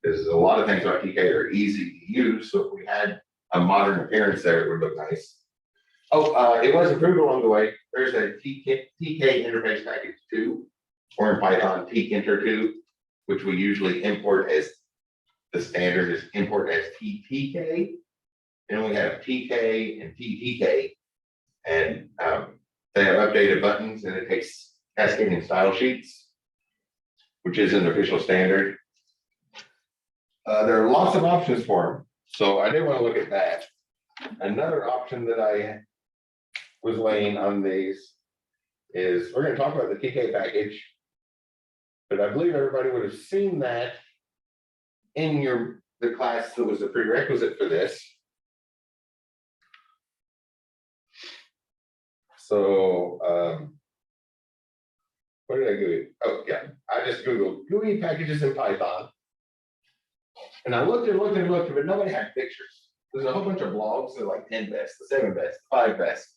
because a lot of things about TK are easy to use, so if we had a modern appearance there, it would look nice. Oh, it was improved along the way. There's a TK interface package 2, or in Python, tkinter2, which we usually import as the standard is import as TTK. And we have TK and TTK, and they have updated buttons, and it takes cascading style sheets, which is an official standard. There are lots of options for them, so I did want to look at that. Another option that I was laying on these is we're going to talk about the TK package, but I believe everybody would have seen that in the class that was a prerequisite for this. So what did I do? Oh yeah, I just Googled GUI packages in Python. And I looked and looked and looked, but nobody had pictures. There's a whole bunch of blogs that are like 10 best, the 7 best, 5 best.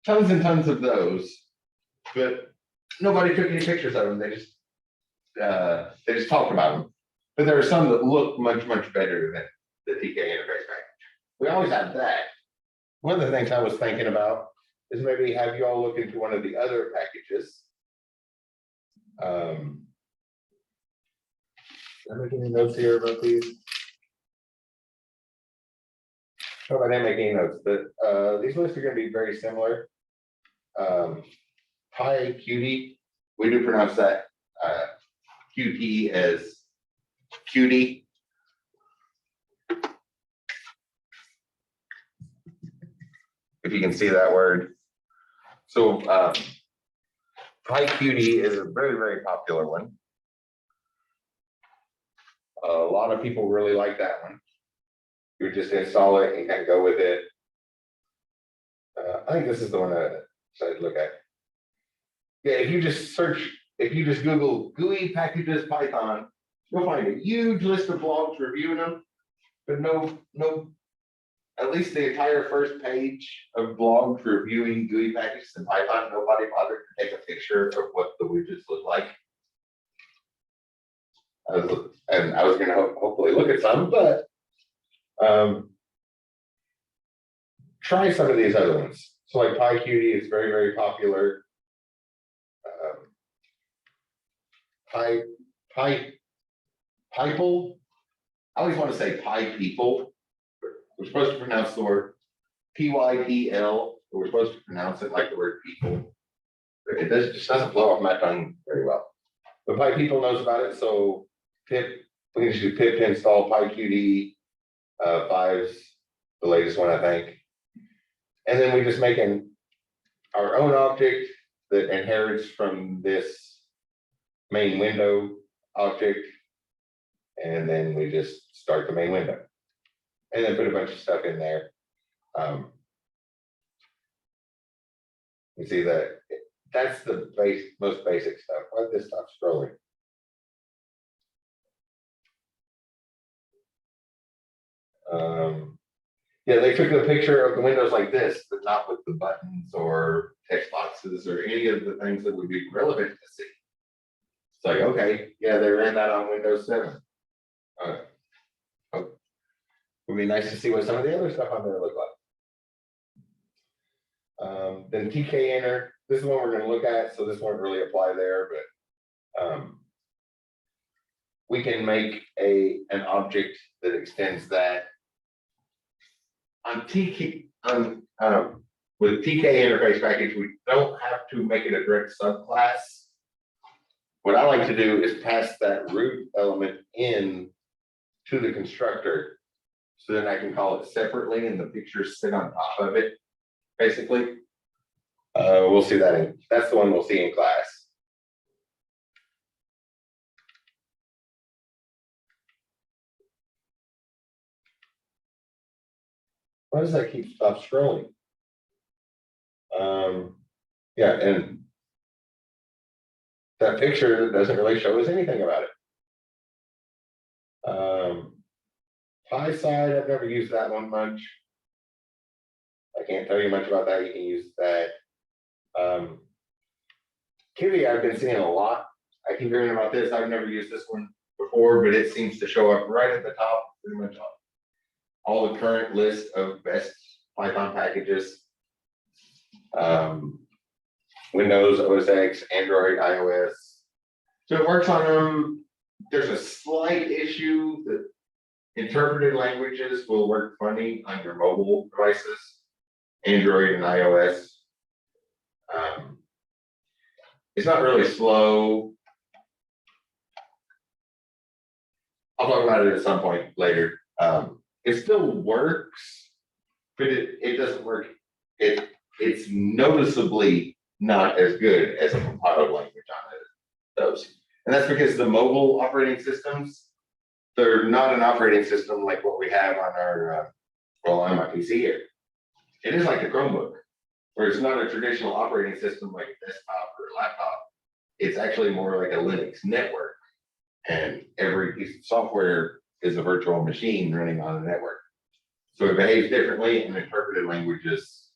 Tons and tons of those, but nobody took any pictures of them. They just talked about them. But there are some that look much, much better than the TK interface package. We always have that. One of the things I was thinking about is maybe have you all look into one of the other packages. Am I making any notes here about these? Oh, I didn't make any notes, but these lists are going to be very similar. PyQt, we do pronounce that Qt as cutie. If you can see that word. So PyQt is a very, very popular one. A lot of people really like that one. You just install it and kind of go with it. I think this is the one that I'd look at. Yeah, if you just Google GUI packages Python, you'll find a huge list of blogs reviewing them, but no, at least the entire first page of blogs reviewing GUI packages in Python, nobody bothered to take a picture of what the widgets look like. I was going to hopefully look at some, but try some of these other ones. So like PyQt is very, very popular. People. I always want to say Py people. We're supposed to pronounce the word PYPL, but we're supposed to pronounce it like the word people. It just doesn't flow off my tongue very well. But Py people knows about it, so we can just do pip install PyQt 5's the latest one, I think. And then we just make our own object that inherits from this main window object. And then we just start the main window. And then put a bunch of stuff in there. You see that that's the most basic stuff. Why did this stop scrolling? Yeah, they took a picture of the windows like this, but not with the buttons or text boxes or any of the things that would be relevant to see. It's like, okay, yeah, they ran that on Windows 7. It would be nice to see what some of the other stuff on there look like. Then tkinter, this is one we're going to look at, so this won't really apply there, but we can make an object that extends that. With TK interface package, we don't have to make it a direct subclass. What I like to do is pass that root element in to the constructor, so then I can call it separately and the pictures sit on top of it, basically. We'll see that that's the one we'll see in class. Why does that keep stop scrolling? Yeah, and that picture doesn't really show us anything about it. Pi side, I've never used that one much. I can't tell you much about that. You can use that. Kiwi, I've been seeing a lot. I keep hearing about this. I've never used this one before, but it seems to show up right at the top, pretty much all the current list of best Python packages. Windows, OS X, Android, iOS. So it works on them. There's a slight issue that interpreted languages will work funny on your mobile devices, Android and iOS. It's not really slow. I'll talk about it at some point later. It still works, but it doesn't work. It's noticeably not as good as a compiled language on those. And that's because the mobile operating systems, they're not an operating system like what we have on our, well, on my PC here. It is like a Chromebook, where it's not a traditional operating system like a desktop or a laptop. It's actually more like a Linux network. And every piece of software is a virtual machine running on a network. So it behaves differently, and interpreted languages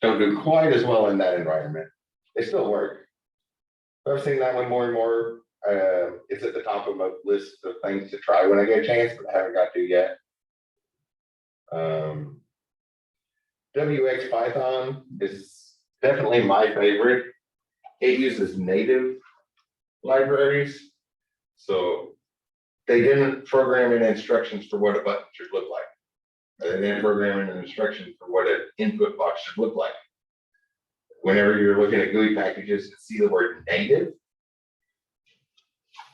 don't do quite as well in that environment. They still work. I've seen that one more and more. It's at the top of my list of things to try when I get a chance, but I haven't got to yet. WX Python is definitely my favorite. It uses native libraries. So they didn't program in instructions for what a button should look like. They didn't program in an instruction for what an input box should look like. Whenever you're looking at GUI packages and see the word native,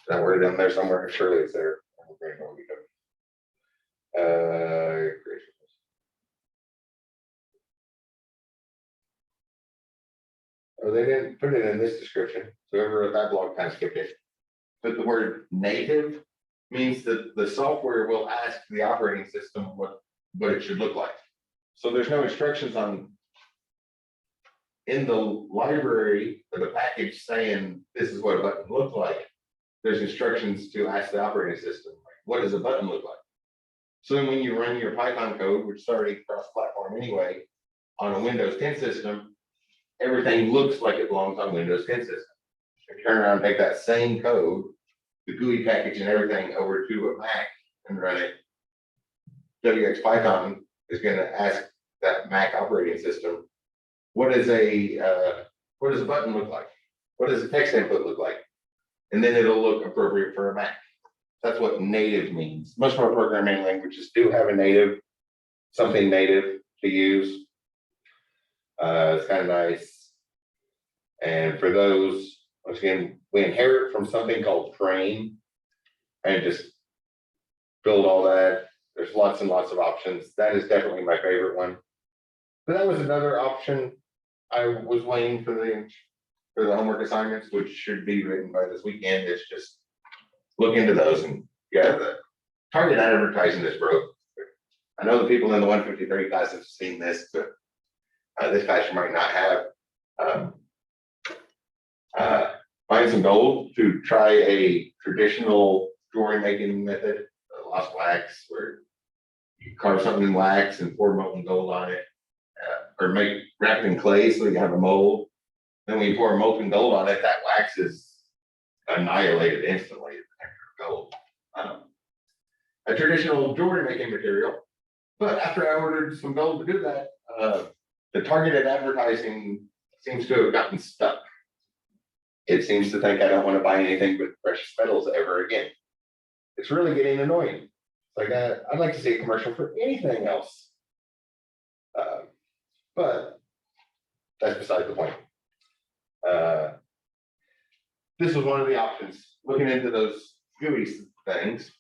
that word in there somewhere, surely it's there. Oh, they didn't put it in this description. So whoever wrote that blog kind of skipped it. But the word native means that the software will ask the operating system what it should look like. So there's no instructions in the library or the package saying this is what a button looks like. There's instructions to ask the operating system, what does a button look like? So then when you run your Python code, which is already cross-platform anyway, on a Windows 10 system, everything looks like it belongs on Windows 10 system. If you turn around and take that same code, the GUI package and everything over to a Mac and run it, WX Python is going to ask that Mac operating system, what does a button look like? What does a text input look like? And then it'll look appropriate for a Mac. That's what native means. Most of our programming languages do have a native, something native to use. It's kind of nice. And for those, once again, we inherit from something called Frame and just build all that. There's lots and lots of options. That is definitely my favorite one. But that was another option. I was waiting for the homework assignments, which should be written by this weekend. It's just look into those, and yeah, the target advertising is broke. I know the people in the 153 class have seen this, but this class might not have. Find some gold to try a traditional drawing making method, lost wax, where you carve something in wax and pour molten gold on it, or wrap it in clay so you have a mold. Then when you pour molten gold on it, that wax is annihilated instantly. Gold. A traditional jewelry making material. But after I ordered some gold to do that, the targeted advertising seems to have gotten stuck. It seems to think I don't want to buy anything but precious metals ever again. It's really getting annoying. Like I'd like to see a commercial for anything else. But that's beside the point. This was one of the options, looking into those GUI things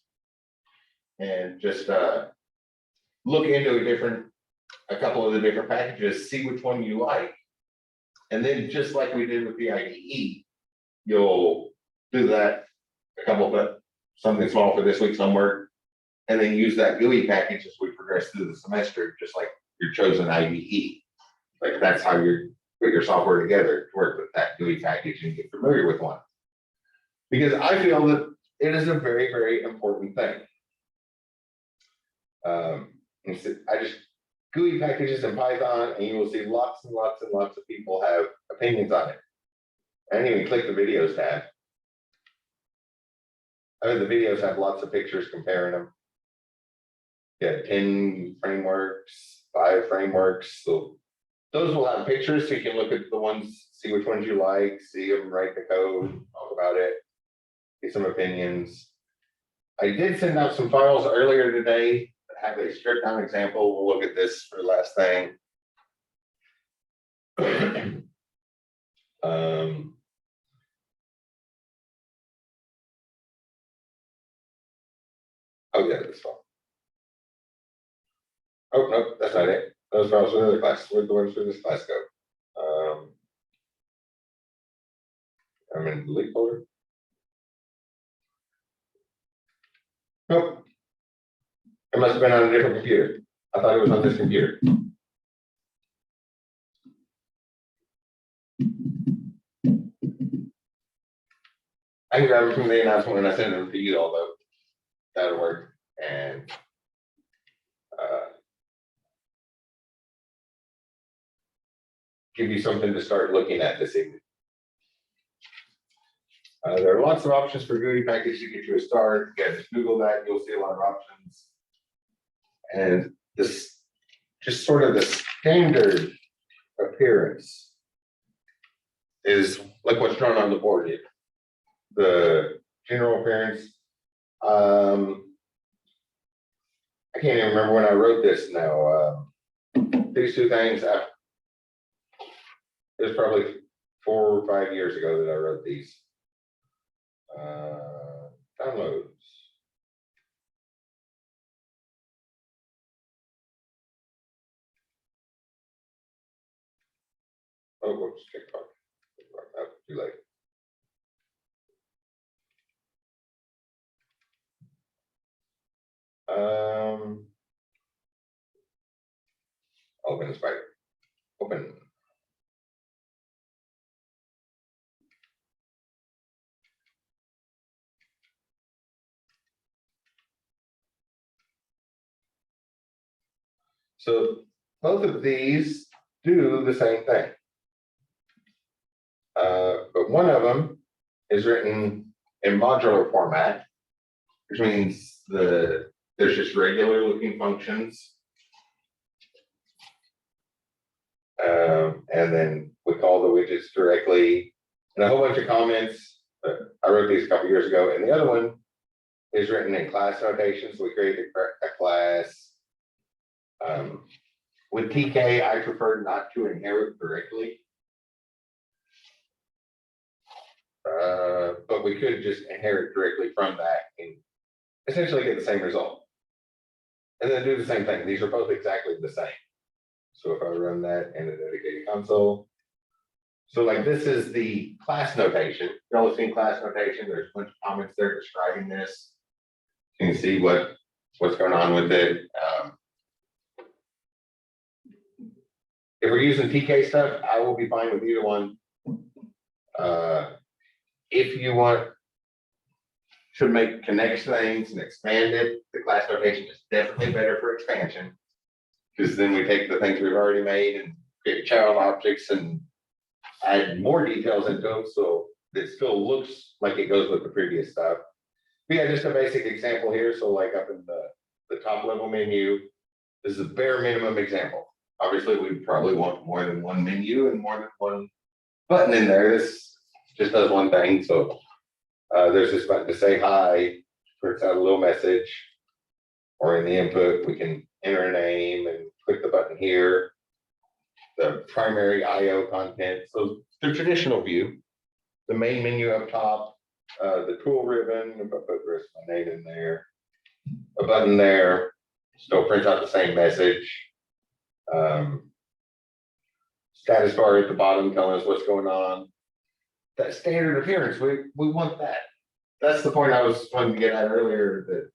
and just look into a couple of the different packages, see which one you like. And then just like we did with the IDE, you'll do that something small for this week's homework, and then use that GUI package as we progress through the semester, just like your chosen IDE. Like that's how you put your software together to work with that GUI package and get familiar with one. Because I feel that it is a very, very important thing. I just GUI packages in Python, and you will see lots and lots and lots of people have opinions on it. I didn't even click the videos tab. I mean, the videos have lots of pictures comparing them. Yeah, 10 frameworks, 5 frameworks. So those will have pictures, so you can look at the ones, see which ones you like, see them, write the code, talk about it, get some opinions. I did send out some files earlier today that have a stripped down example. We'll look at this for the last thing. Oh yeah, this file. Oh no, that's not it. Those files for the other class. Where'd the ones for this class go? I'm in the delete folder. Nope. It must have been on a different computer. I thought it was on this computer. I can grab it from the announcement when I send them to you, although that'll work. And give you something to start looking at this evening. There are lots of options for GUI package to get you a start. Yeah, just Google that, you'll see a lot of options. And this just sort of the standard appearance is like what's drawn on the board here. The general appearance. I can't even remember when I wrote this now. These two things, it was probably 4 or 5 years ago that I wrote these. Downloads. Oh, whoops, TikTok. Oh, too late. Open Spider. Open. So both of these do the same thing. But one of them is written in modular format, which means there's just regular looking functions. And then we call the widgets directly, and a whole bunch of comments. I wrote these a couple years ago, and the other one is written in class notation. So we created a class. With TK, I prefer not to inherit directly. But we could just inherit directly from that and essentially get the same result. And then do the same thing. These are both exactly the same. So if I run that in a dedicated console, so like this is the class notation. Y'all have seen class notation. There's a bunch of comments there describing this. You can see what's going on with it. If we're using TK stuff, I will be fine with either one. If you want to connect things and expand it, the class notation is definitely better for expansion. Because then we take the things we've already made and create child objects and add more details into them, so it still looks like it goes with the previous stuff. But yeah, just a basic example here. So like up in the top level menu, this is a bare minimum example. Obviously, we probably want more than one menu and more than one button in there. This just does one thing. So there's this button to say hi, prints out a little message, or in the input, we can enter a name and click the button here. The primary IO content. So the traditional view, the main menu up top, the tool ribbon, if I put the rest of my name in there, a button there, still prints out the same message. Status bar at the bottom telling us what's going on. That standard appearance, we want that. That's the point I was wanting to get at earlier, that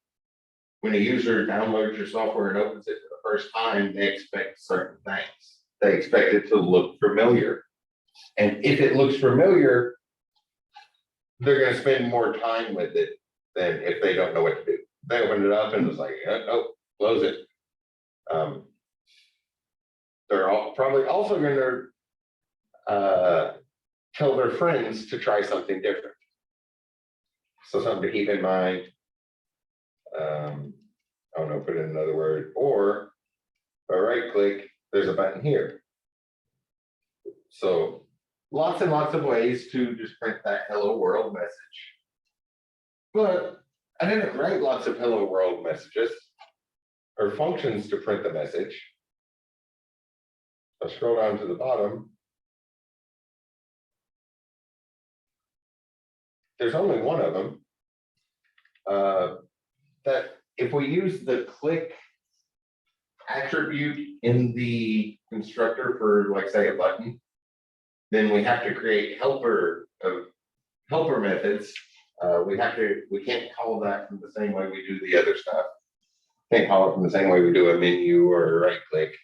when a user downloads your software and opens it for the first time, they expect certain things. They expect it to look familiar. And if it looks familiar, they're going to spend more time with it than if they don't know what to do. They opened it up and was like, oh, close it. They're all probably also going to tell their friends to try something different. So something to keep in mind. I don't know, put in another word, or if I right click, there's a button here. So lots and lots of ways to just print that hello world message. But I didn't write lots of hello world messages or functions to print the message. I'll scroll down to the bottom. There's only one of them. That if we use the click attribute in the constructor for, like, say, a button, then we have to create helper methods. We can't call that from the same way we do the other stuff. Can't call it from the same way we do a menu or a right click.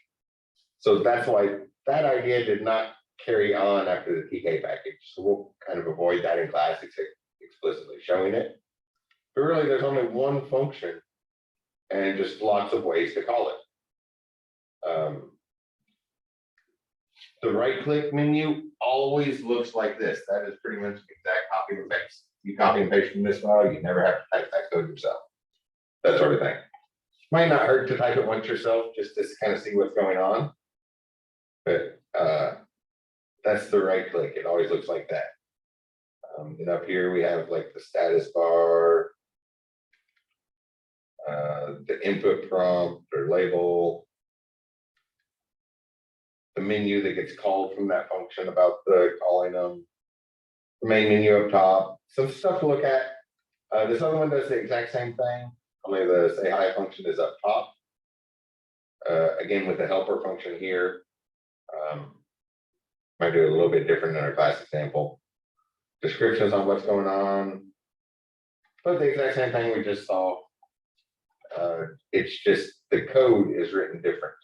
So that's why that idea did not carry on after the TK package. So we'll kind of avoid that in class, explicitly showing it. But really, there's only one function and just lots of ways to call it. The right click menu always looks like this. That is pretty much the exact copy and paste. You copy and paste from this file, you never have to type that code yourself. That sort of thing. Might not hurt to type it once yourself just to kind of see what's going on. But that's the right click. It always looks like that. And up here we have like the status bar, the input prompt or label, the menu that gets called from that function about the calling them, the main menu up top, some stuff to look at. This other one does the exact same thing, only the say hi function is up top. Again, with the helper function here, might do it a little bit different in our class example. Descriptions on what's going on, but the exact same thing we just saw. It's just the code is written differently.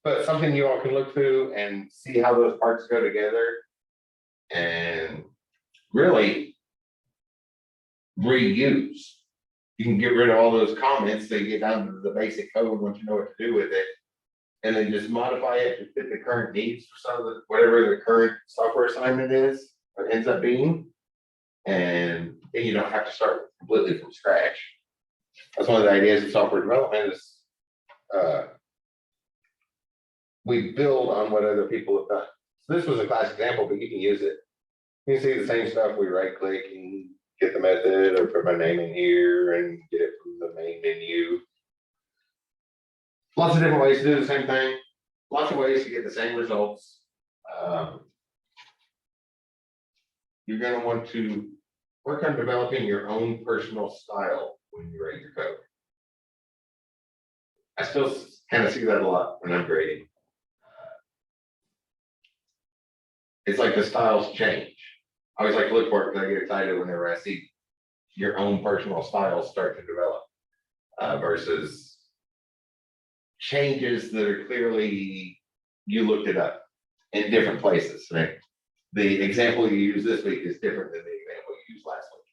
But something you all can look through and see how those parts go together and really reuse. You can get rid of all those comments so you get down to the basic code once you know what to do with it, and then just modify it to fit the current needs for some of the whatever the current software assignment is or ends up being. And then you don't have to start completely from scratch. That's one of the ideas of software development is we build on what other people have done. So this was a class example, but you can use it. You can see the same stuff. We right click and get the method or put my name in here and get it from the main menu. Lots of different ways to do the same thing. Lots of ways to get the same results. You're going to want to work on developing your own personal style when you write your code. I still kind of see that a lot when I'm grading. It's like the styles change. I always like to look for it because I get excited whenever I see your own personal styles start to develop versus changes that are clearly you looked it up in different places. Right? The example you use this week is different than the example you used last week.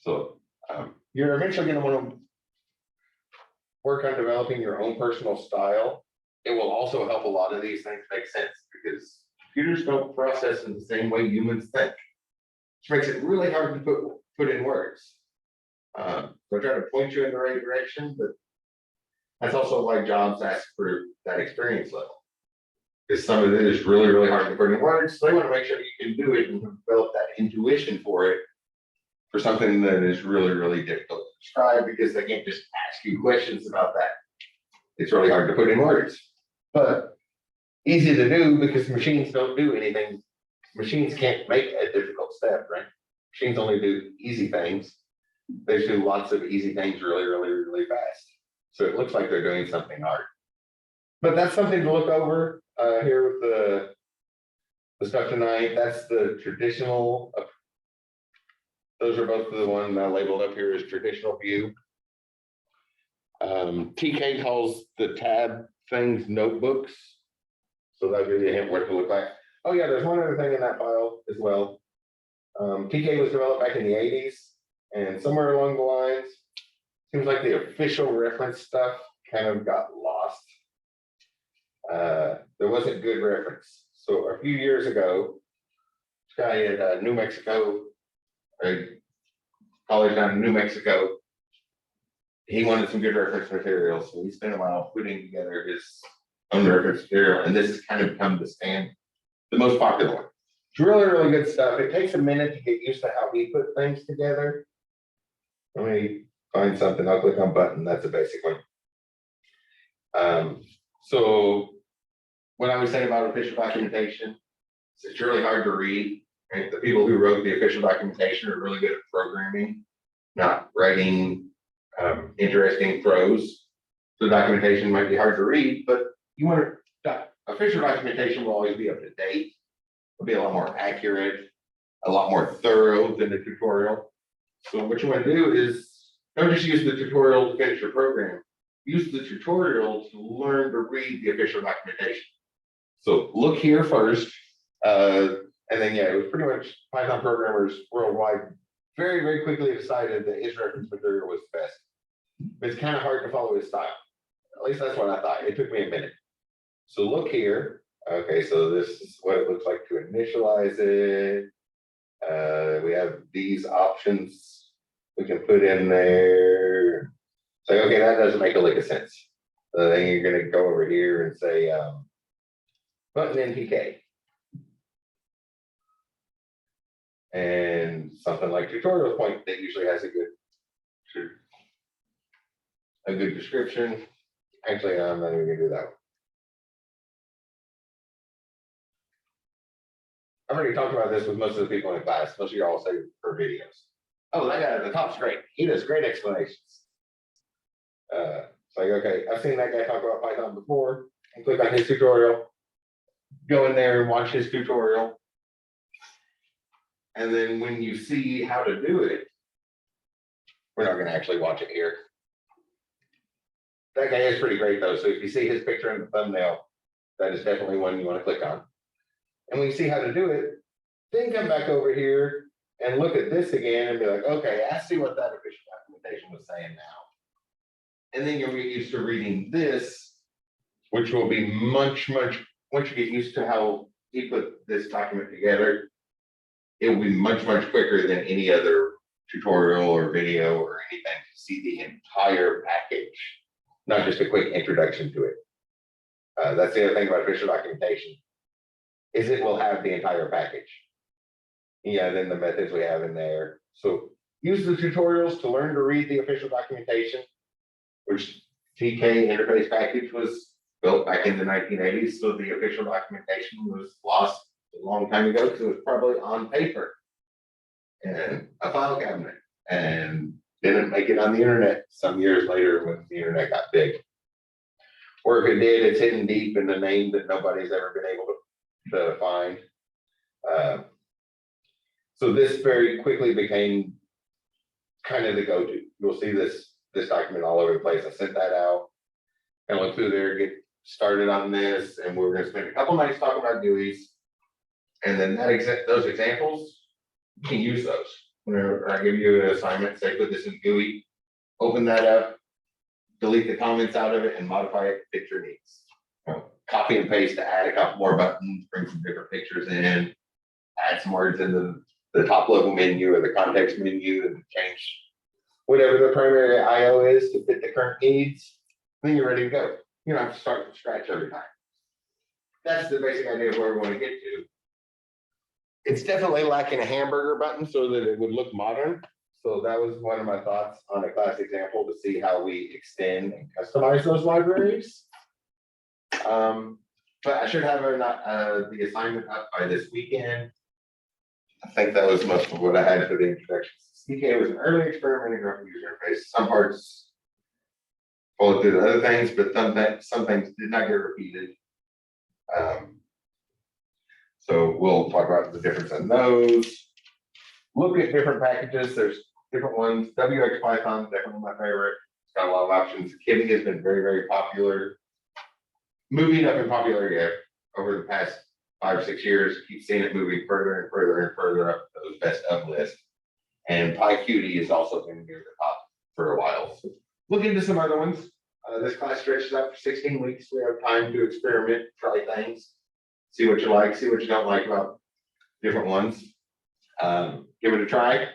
So you're eventually going to want to work on developing your own personal style. It will also help a lot of these things make sense because computers don't process in the same way humans think, which makes it really hard to put in words. So I try to point you in the right direction, but that's also why jobs ask for that experience level. Because some of it is really, really hard to put in words. So they want to make sure you can do it and develop that intuition for it for something that is really, really difficult to describe because they can't just ask you questions about that. It's really hard to put in words, but easy to do because machines don't do anything. Machines can't make a difficult step, right? Machines only do easy things. They just do lots of easy things really, really, really fast. So it looks like they're doing something hard. But that's something to look over here with the stuff tonight. That's the traditional. Those are both the one labeled up here as traditional view. TK calls the tab things notebooks. So that'll give you a hint what it will look like. Oh yeah, there's one other thing in that file as well. TK was developed back in the 80s, and somewhere along the lines, Seems like the official reference stuff kind of got lost. There wasn't good reference. So a few years ago, this guy in New Mexico, a college down in New Mexico, he wanted some good reference material. So we spent a while putting together his own reference material. And this has kind of become the most popular one. It's really, really good stuff. It takes a minute to get used to how we put things together. Let me find something. I'll click on button. That's a basic one. So what I was saying about official documentation, it's really hard to read. Right? The people who wrote the official documentation are really good at programming, not writing interesting prose. So documentation might be hard to read, but you want to, official documentation will always be up to date. It'll be a lot more accurate, a lot more thorough than the tutorial. So what you want to do is don't just use the tutorial to finish your program. Use the tutorial to learn to read the official documentation. So look here first, and then yeah, it was pretty much Python programmers worldwide very, very quickly decided that his reference material was the best. It's kind of hard to follow his style. At least that's what I thought. It took me a minute. So look here. Okay, so this is what it looks like to initialize it. We have these options we can put in there. It's like, okay, that doesn't make a lick of sense. So then you're going to go over here and say button NPK. And something like tutorial point that usually has a good description. Actually, I'm not even going to do that one. I've already talked about this with most of the people in class. Most of you all say for videos. Oh, that guy at the top's great. He does great explanations. It's like, okay, I've seen that guy talk about Python before. And click on his tutorial. Go in there and watch his tutorial. And then when you see how to do it, we're not going to actually watch it here. That guy is pretty great though. So if you see his picture in the thumbnail, that is definitely one you want to click on. And when you see how to do it, then come back over here and look at this again and be like, okay, I see what that official documentation was saying now. And then you'll get used to reading this, which will be much, once you get used to how he put this document together, it will be much quicker than any other tutorial or video or anything to see the entire package, not just a quick introduction to it. That's the other thing about official documentation, is it will have the entire package. Yeah, then the methods we have in there. So use the tutorials to learn to read the official documentation, which TK interface package was built back in the 1980s. So the official documentation was lost a long time ago because it was probably on paper and a file cabinet and didn't make it on the internet some years later when the internet got big. Or if it did, it's hidden deep in the name that nobody's ever been able to find. So this very quickly became kind of the go-to. You'll see this document all over the place. I sent that out and went through there, get started on this, and we're going to spend a couple nights talking about GUIs. And then those examples, you can use those. Whenever I give you an assignment, say put this in GUI, open that up, delete the comments out of it, and modify it to fit your needs. Copy and paste to add a couple more buttons, bring some different pictures in, add some words in the top level menu or the context menu, and change whatever the primary IO is to fit the current needs. Then you're ready to go. You don't have to start from scratch every time. That's the basic idea of where we want to get to. It's definitely lacking a hamburger button so that it would look modern. So that was one of my thoughts on a class example to see how we extend and customize those libraries. But I should have the assignment up by this weekend. I think that was most of what I had for the introduction. CK was an early experiment in graphical user interface. Some parts followed through the other things, but some things did not get repeated. So we'll talk about the difference in those. Look at different packages. There's different ones. WX Python, definitely my favorite. It's got a lot of options. Kivy has been very, very popular. Moving up in popularity over the past 5 or 6 years. Keep seeing it moving further and further and further up those best of lists. And PyQt has also been near the top for a while. So look into some other ones. This class stretches out for 16 weeks. We have time to experiment, try things, see what you like, see what you don't like about different ones. Give it a try.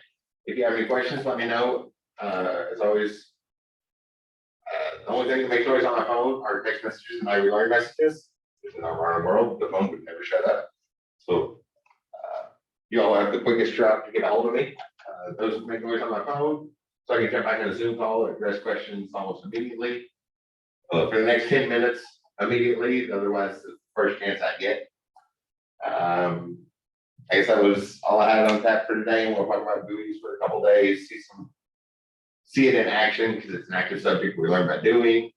If you have any questions, let me know. As always, the only thing that makes noise on my phone are text messages and my relearn messages. In our modern world, the phone would never shut up. So you all have the quickest route to get a hold of me. Those make noise on my phone, so I can jump back in a Zoom call and address questions almost immediately. For the next 10 minutes, immediately. Otherwise, the first chance I get. I guess that was all I had on tap for today, and we'll talk about buoys for a couple days. See it in action because it's an active subject we learn by doing.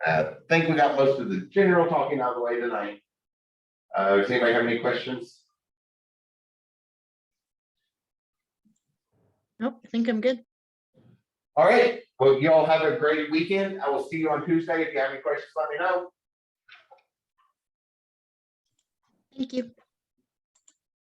I think we got most of the general talking out of the way tonight. Does anybody have any questions? Nope, I think I'm good. All right. Well, you all have a great weekend. I will see you on Tuesday. If you have any questions, let me know. Thank you.